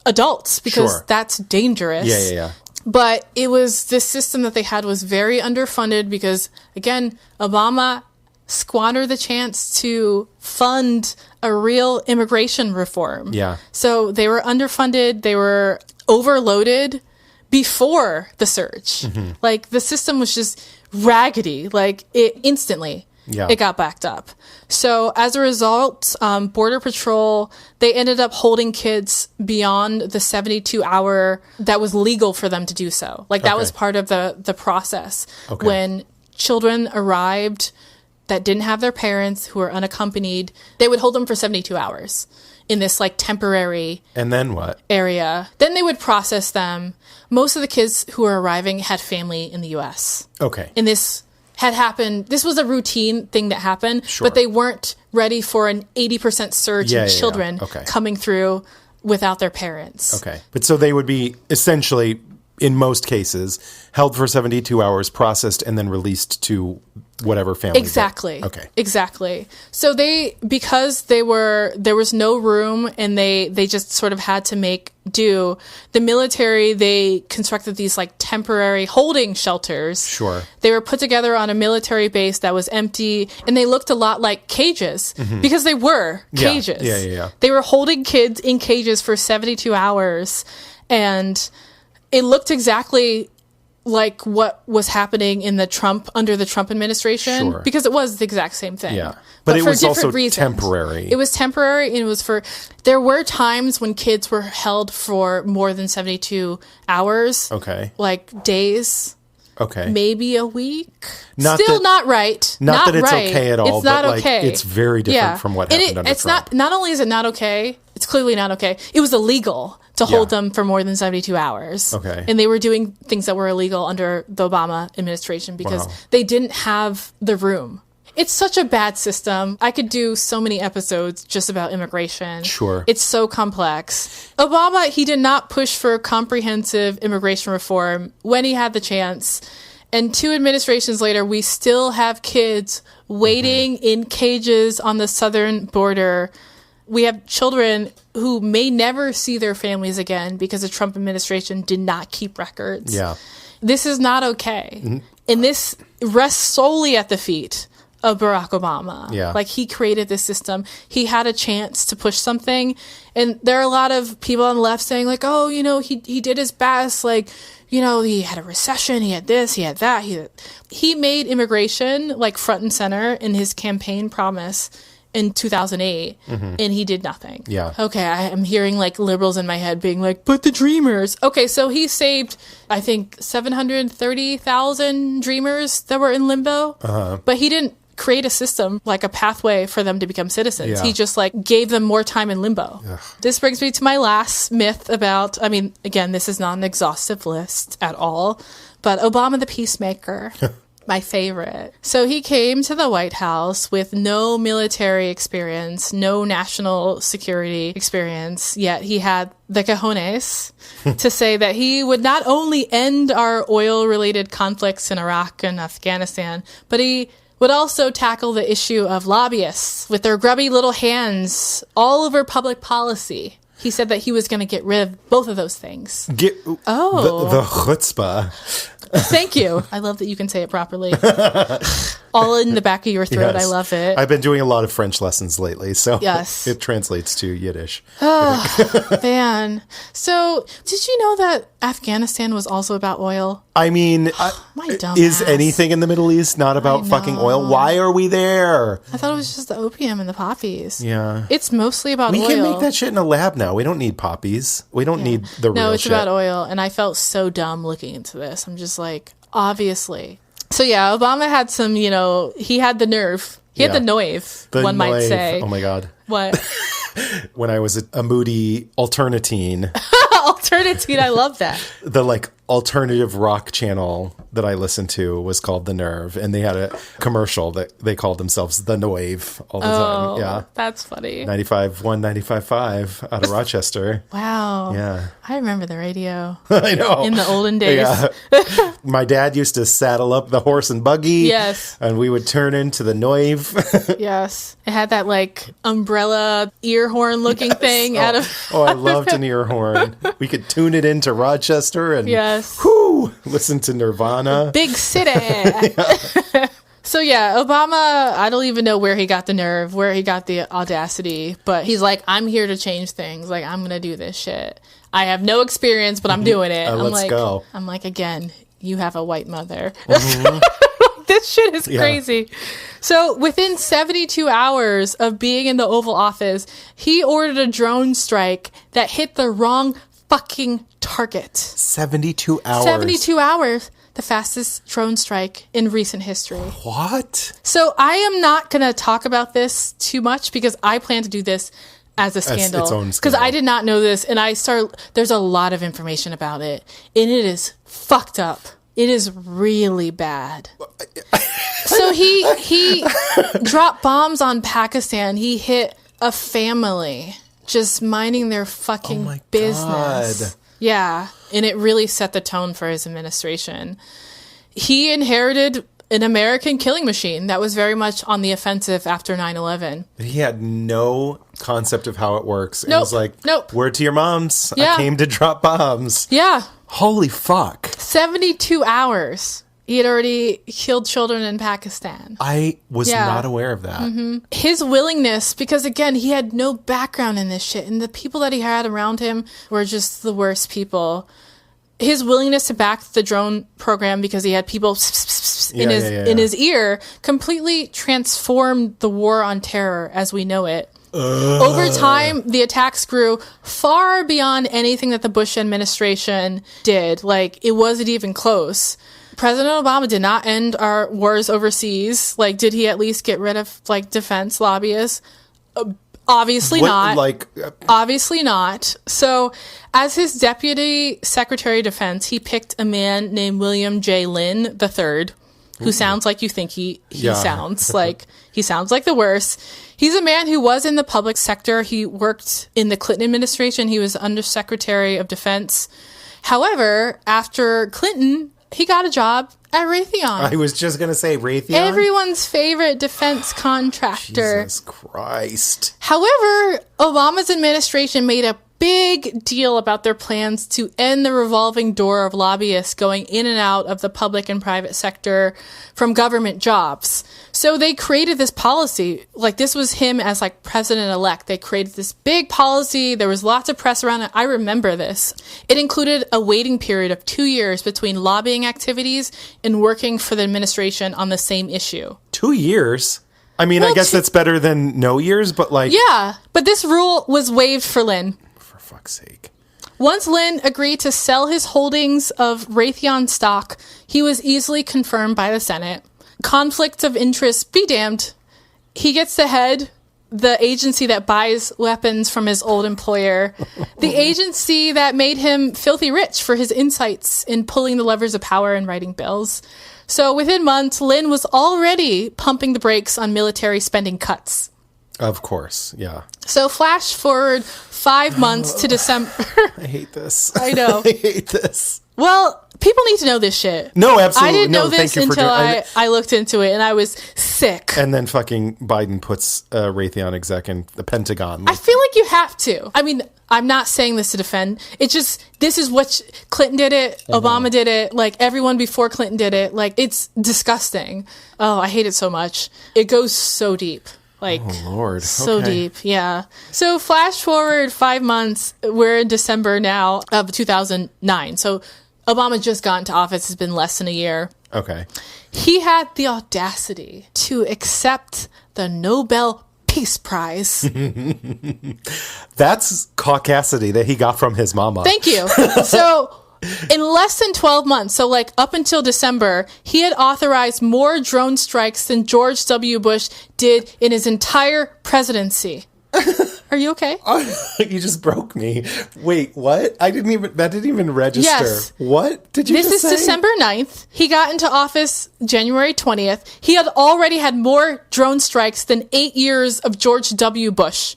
adults because Sure. that's dangerous. Yeah. But this system that they had was very underfunded because, again, Obama squandered the chance to fund a real immigration reform. Yeah. So they were underfunded. They were overloaded before the surge. Like the system was just raggedy, like it instantly. it got backed up. So as a result, Border Patrol, they ended up holding kids beyond the 72-hour that was legal for them to do so. Like that was part of the process. When children arrived that didn't have their parents, who were unaccompanied, they would hold them for 72 hours in this like temporary and then what area. Then they would process them. Most of the kids who were arriving had family in the U.S. And this had happened. This was a routine thing that happened, but they weren't ready for an 80% surge in children coming through without their parents. But so they would be essentially, in most cases, held for 72 hours, processed, and then released to whatever family. Exactly. So because there was no room and they just sort of had to make do, the military, they constructed these like temporary holding shelters. They were put together on a military base that was empty, and they looked a lot like cages because they were cages. They were holding kids in cages for 72 hours, and it looked exactly like what was happening in under the Trump administration, because it was the exact same thing. But it was also temporary. It was temporary, and it was there were times when kids were held for more than 72 hours. Like days. Maybe a week. Not right. Not that it's right. okay at all. It's not but okay. Like, it's very different from what happened under Trump. Not only is it not okay, it's clearly not okay. It was illegal to hold them for more than 72 hours. And they were doing things that were illegal under the Obama administration because they didn't have the room. It's such a bad system. I could do so many episodes just about immigration. It's so complex. Obama, he did not push for comprehensive immigration reform when he had the chance. And 2 administrations later, we still have kids waiting in cages on the southern border. We have children who may never see their families again because the Trump administration did not keep records. This is not okay. And this rests solely at the feet of Barack Obama. Like, he created this system. He had a chance to push something. And there are a lot of people on the left saying, like, oh, he did his best. Like, he had a recession. He had this. He had that. He made immigration, like, front and center in his campaign promise in 2008, and he did nothing. Okay, I'm hearing, like, liberals in my head being like, but the Dreamers. Okay, so he saved, I think, 730,000 Dreamers that were in limbo, but he didn't create a system, like a pathway for them to become citizens. He just, like, gave them more time in limbo. This brings me to my last myth about, I mean, again, this is not an exhaustive list at all, but Obama the Peacemaker. My favorite. So he came to the White House with no military experience, no national security experience, yet he had the cojones to say that he would not only end our oil-related conflicts in Iraq and Afghanistan, but he would also tackle the issue of lobbyists with their grubby little hands all over public policy. He said that he was going to get rid of both of those things. The chutzpah. Thank you. I love that you can say it properly. All in the back of your throat. I love it. I've been doing a lot of French lessons lately, so it translates to Yiddish. Oh, man. So, did you know that Afghanistan was also about oil? I mean, My dumb is ass. anything in the Middle East not about fucking oil? Why are we there? I thought it was just the opium and the poppies. Yeah. It's mostly about oil. We can make that shit in a lab now. We don't need poppies. We don't need the real shit. No, it's about oil. And I felt so dumb looking into this. I'm just like, obviously. So yeah, Obama had some, he had the nerve. He had the noive, one might say. Oh my God. What? When I was a moody altern-a-teen. Altern-a-teen, I love that. The like alternative rock channel that I listened to was called The Nerve, and they had a commercial that they called themselves The Noive all the time. Yeah. That's funny. 95.1, 95.5 out of Rochester. Wow. Yeah. I remember the radio. I know. In the olden days. Yeah. My dad used to saddle up the horse and buggy. Yes. And we would turn into the Noive. Yes. It had that like umbrella ear horn looking thing out of. I loved an ear horn. We could tune it into Rochester and listen to Nirvana. Big city. So yeah, Obama, I don't even know where he got the nerve, where he got the audacity, but he's like, I'm here to change things. Like, I'm going to do this shit. I have no experience, but I'm doing it. Let's go. I'm like, again, you have a white mother. This shit is crazy. So within 72 hours of being in the Oval Office, he ordered a drone strike that hit the wrong fucking target. 72 hours. 72 hours. The fastest drone strike in recent history. What? So I am not going to talk about this too much because I plan to do this as a scandal. Its own because I did not know this, and there's a lot of information about it, and it is fucked up. It is really bad. So he dropped bombs on Pakistan. He hit a family just minding their fucking business. God. Yeah, and it really set the tone for his administration. He inherited an American killing machine that was very much on the offensive after 9/11. He had no concept of how it works. It Nope. was like, Nope. word to your moms. Yeah. I came to drop bombs. Yeah. Holy fuck. 72 hours. He had already killed children in Pakistan. I was Yeah. not aware of that. Mm-hmm. His willingness, because again, he had no background in this shit, and the people that he had around him were just the worst people. His willingness to back the drone program because he had people in his ear completely transformed the war on terror as we know it. Over time, the attacks grew far beyond anything that the Bush administration did. Like, it wasn't even close. President Obama did not end our wars overseas. Like, did he at least get rid of, like, defense lobbyists? Obviously not. Obviously not. So, as his deputy secretary of defense, he picked a man named William J. Lyin III, who sounds like you think he sounds. Like, he sounds like the worst. He's a man who was in the public sector. He worked in the Clinton administration. He was undersecretary of defense. However, after Clinton, he got a job at Raytheon. I was just going to say Raytheon. Everyone's favorite defense contractor. Jesus Christ. However, Obama's administration made a big deal about their plans to end the revolving door of lobbyists going in and out of the public and private sector from government jobs. So they created this policy. Like, this was him as, like, president-elect. They created this big policy. There was lots of press around it. I remember this. It included a waiting period of 2 years between lobbying activities and working for the administration on the same issue. 2 years? I mean, I guess that's better than no years, but like... Yeah, but this rule was waived for Lyin. For fuck's sake. Once Lyin agreed to sell his holdings of Raytheon stock, he was easily confirmed by the Senate. Conflicts of interest be damned. He gets to head the agency that buys weapons from his old employer, the agency that made him filthy rich for his insights in pulling the levers of power and writing bills. So within months, Lyin was already pumping the brakes on military spending cuts. Of course, yeah. So flash forward 5 months to December. I hate this. I know. I hate this. Well, people need to know this shit. No, absolutely. I didn't know this thank you until I looked into it, and I was sick. And then fucking Biden puts a Raytheon exec in the Pentagon. I feel like you have to. I mean, I'm not saying this to defend. It's just, this is what Clinton did it, Obama did it, like everyone before Clinton did it. Like, it's disgusting. Oh, I hate it so much. It goes so deep. Like, oh, Lord. So okay. deep, yeah. So flash forward 5 months, we're in December now of 2009. So Obama just got into office, it's been less than a year. Okay. He had the audacity to accept the Nobel Peace Prize. That's caucasity that he got from his mama. Thank you. So in less than 12 months, so like up until December, he had authorized more drone strikes than George W. Bush did in his entire presidency. Are you okay? You just broke me. Wait, what? That didn't even register. Yes. What did you This just say? is December 9th. He got into office January 20th. He had already had more drone strikes than 8 years of George W. Bush.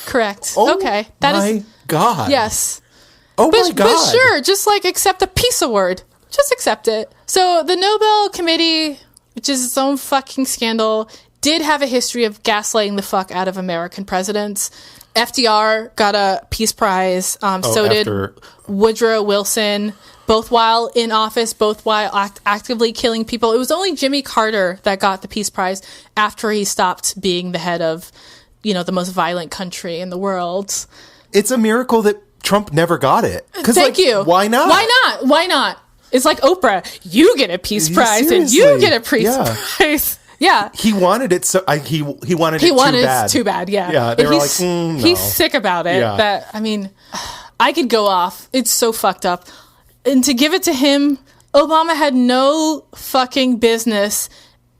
Correct. Okay. My God. Yes. Oh my God. But sure, just like accept a peace award. Just accept it. So the Nobel Committee, which is its own fucking scandal, did have a history of gaslighting the fuck out of American presidents. FDR got a Peace Prize. So did Woodrow Wilson, both while in office, both while actively killing people. It was only Jimmy Carter that got the Peace Prize after he stopped being the head of, the most violent country in the world. It's a miracle that Trump never got it. Thank you. Why not? Why not? It's like Oprah. You get a Peace Prize and you Seriously. get a Peace Prize. Yeah. He wanted it so he wanted He it wanted too bad. it too bad, yeah. Yeah, they And were like, no. He's sick about it. Yeah. That, I mean, I could go off. It's so fucked up. And to give it to him, Obama had no fucking business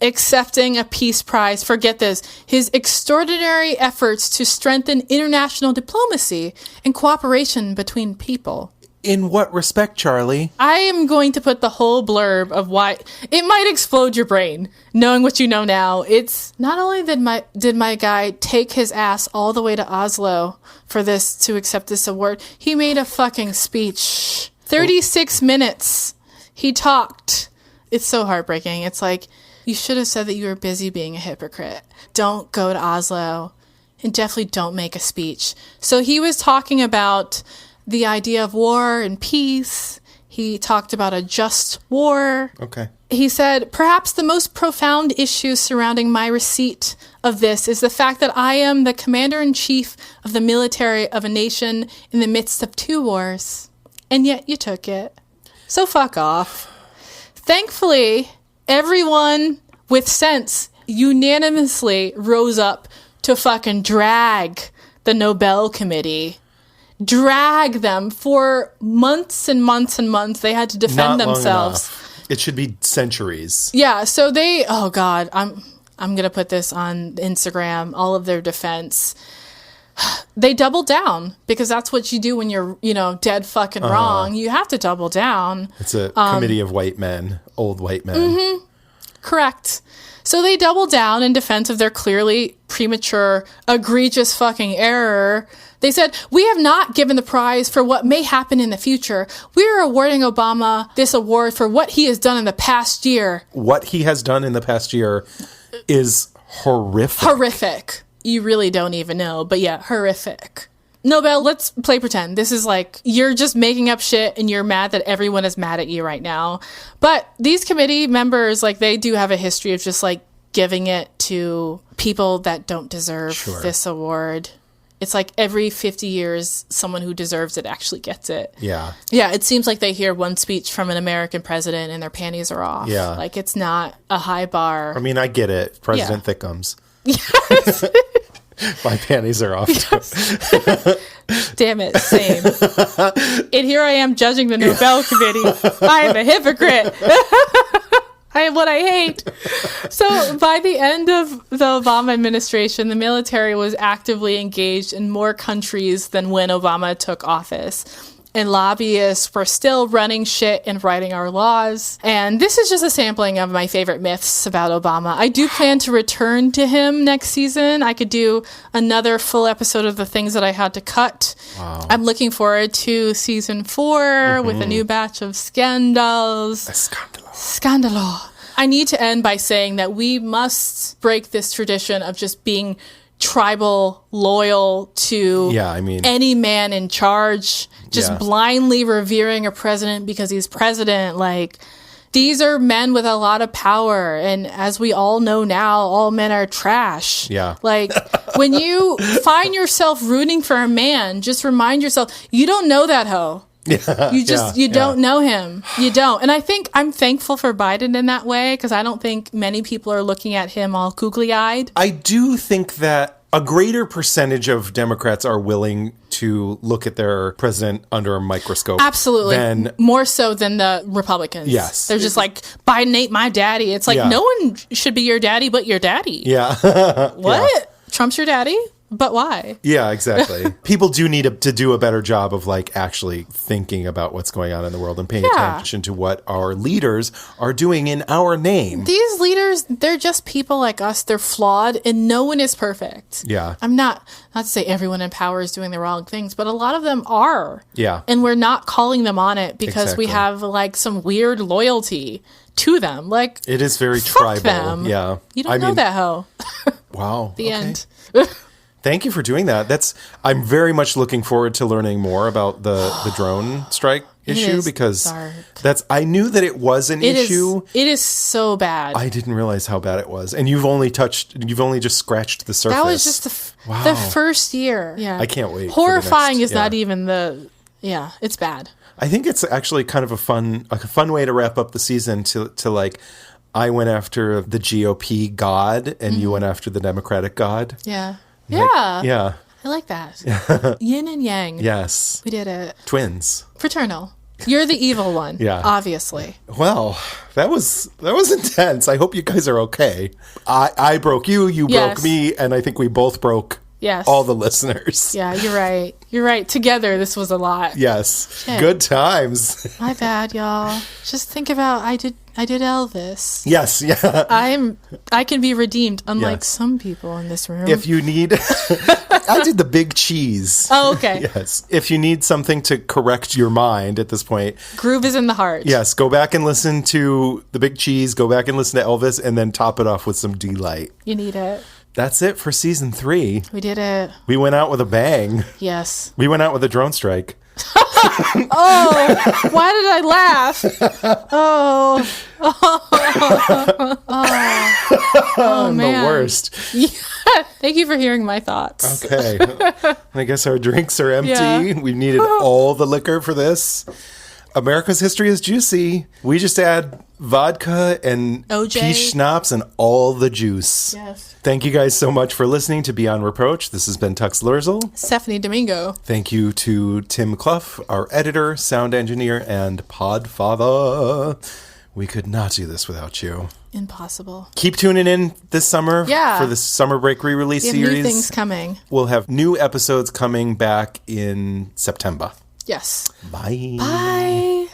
accepting a peace prize. Forget this. His extraordinary efforts to strengthen international diplomacy and cooperation between people. In what respect, Charlie? I am going to put the whole blurb of why it might explode your brain, knowing what you know now. It's not only did my guy take his ass all the way to Oslo for this to accept this award, he made a fucking speech. 36 minutes. He talked. It's so heartbreaking. It's like, you should have said that you were busy being a hypocrite. Don't go to Oslo, and definitely don't make a speech. So he was talking about the idea of war and peace. He talked about a just war. Okay. He said, perhaps the most profound issue surrounding my receipt of this is the fact that I am the commander-in-chief of the military of a nation in the midst of 2 wars. And yet you took it. So fuck off. Thankfully, everyone with sense unanimously rose up to fucking drag the Nobel Committee. Drag them for months and months and months. They had to defend Not long themselves. enough. It should be centuries. Yeah, so they, oh God, I'm going to put this on Instagram, all of their defense. They doubled down because that's what you do when you're, dead fucking wrong. You have to double down. It's a committee of white men, old white men. Mm-hmm. Correct. So they doubled down in defense of their clearly premature, egregious fucking error. They said, we have not given the prize for what may happen in the future. We are awarding Obama this award for what he has done in the past year. What he has done in the past year is horrific. Horrific. You really don't even know, but yeah, horrific. Nobel, let's play pretend. This is like, you're just making up shit and you're mad that everyone is mad at you right now. But these committee members, they do have a history of just giving it to people that don't deserve this award. It's like every 50 years, someone who deserves it actually gets it. Yeah. Yeah, it seems like they hear one speech from an American president and their panties are off. Yeah. It's not a high bar. I mean, I get it. President Thiccums. Yes. My panties are off. Damn it, same. And here I am judging the Nobel Committee. I am a hypocrite. I am what I hate. So by the end of the Obama administration, the military was actively engaged in more countries than when Obama took office. And lobbyists were still running shit and writing our laws. And this is just a sampling of my favorite myths about Obama. I do plan to return to him next season. I could do another full episode of the things that I had to cut. Wow. I'm looking forward to season 4 with a new batch of scandals. Scandalo. I need to end by saying that we must break this tradition of just being tribal, loyal to any man in charge, just blindly revering a president because he's president. These are men with a lot of power, and as we all know now, all men are trash. Yeah. When you find yourself rooting for a man, just remind yourself, you don't know that hoe. Yeah, you don't know him. You don't. And I think I'm thankful for Biden in that way because I don't think many people are looking at him all googly-eyed. I do think that a greater percentage of Democrats are willing to look at their president under a microscope. Absolutely. More so than the Republicans. Yes. They're just like, Biden ain't my daddy. It's like, no one should be your daddy but your daddy. Yeah. What? Yeah. Trump's your daddy? But why? Yeah, exactly. People do need to do a better job of actually thinking about what's going on in the world and paying attention to what our leaders are doing in our name. These leaders, they're just people like us. They're flawed and no one is perfect. Yeah. I'm not to say everyone in power is doing the wrong things, but a lot of them are. Yeah. And we're not calling them on it because we have some weird loyalty to them. It is very fuck tribal. Them. Yeah. You don't know that hoe. Wow. The end. Thank you for doing that. I'm very much looking forward to learning more about the drone strike issue because I knew that it was an issue. It is so bad. I didn't realize how bad it was. And you've only just scratched the surface. That was just the first year. Yeah. I can't wait. Horrifying is not even the Yeah, it's bad. I think it's actually kind of a fun way to wrap up the season to like, I went after the GOP god and you went after the Democratic god. Yeah. Like, Yeah. Yeah. I like that. Yin and yang. Yes. We did it. Twins. Fraternal. You're the evil one. Yeah. Obviously. Well, that was intense. I hope you guys are okay. I broke you, you broke me, and I think we both broke all the listeners. Yeah, you're right. You're right. Together, this was a lot. Yes. Shit. Good times. My bad, y'all. Just think about I did Elvis. Yes, yeah. I can be redeemed, unlike Yes. some people in this room. If you need I did the big cheese. Oh, okay. Yes. If you need something to correct your mind at this point. Groove is in the heart. Yes, go back and listen to the big cheese, go back and listen to Elvis, and then top it off with some Deee-Lite. You need it. That's it for season 3. We did it. We went out with a bang. Yes. We went out with a drone strike. Oh, why did I laugh? Oh man. The worst. Yeah. Thank you for hearing my thoughts. Okay. I guess our drinks are empty. Yeah. We needed all the liquor for this. America's history is juicy. We just add vodka and OJ. peach schnapps and all the juice. Yes. Thank you guys so much for listening to Beyond Reproach. This has been Tux Lurzel. Stephanie Domingo. Thank you to Tim Clough, our editor, sound engineer, and podfather. We could not do this without you. Impossible. Keep tuning in this summer for the summer break re-release We have series. new things coming. We'll have new episodes coming back in September. Yes. Bye. Bye.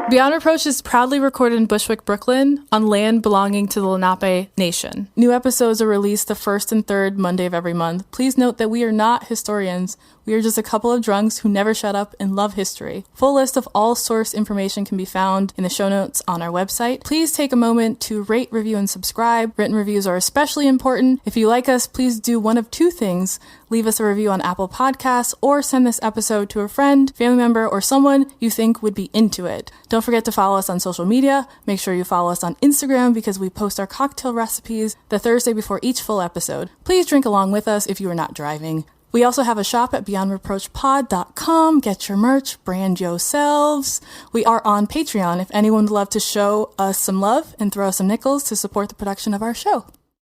Beyond Reproach is proudly recorded in Bushwick, Brooklyn, on land belonging to the Lenape Nation. New episodes are released the first and third Monday of every month. Please note that we are not historians. We are just a couple of drunks who never shut up and love history. Full list of all source information can be found in the show notes on our website. Please take a moment to rate, review, and subscribe. Written reviews are especially important. If you like us, please do one of two things. Leave us a review on Apple Podcasts or send this episode to a friend, family member, or someone you think would be into it. Don't forget to follow us on social media. Make sure you follow us on Instagram because we post our cocktail recipes the Thursday before each full episode. Please drink along with us if you are not driving. We also have a shop at beyondreproachpod.com. Get your merch, brand yourselves. We are on Patreon if anyone would love to show us some love and throw us some nickels to support the production of our show.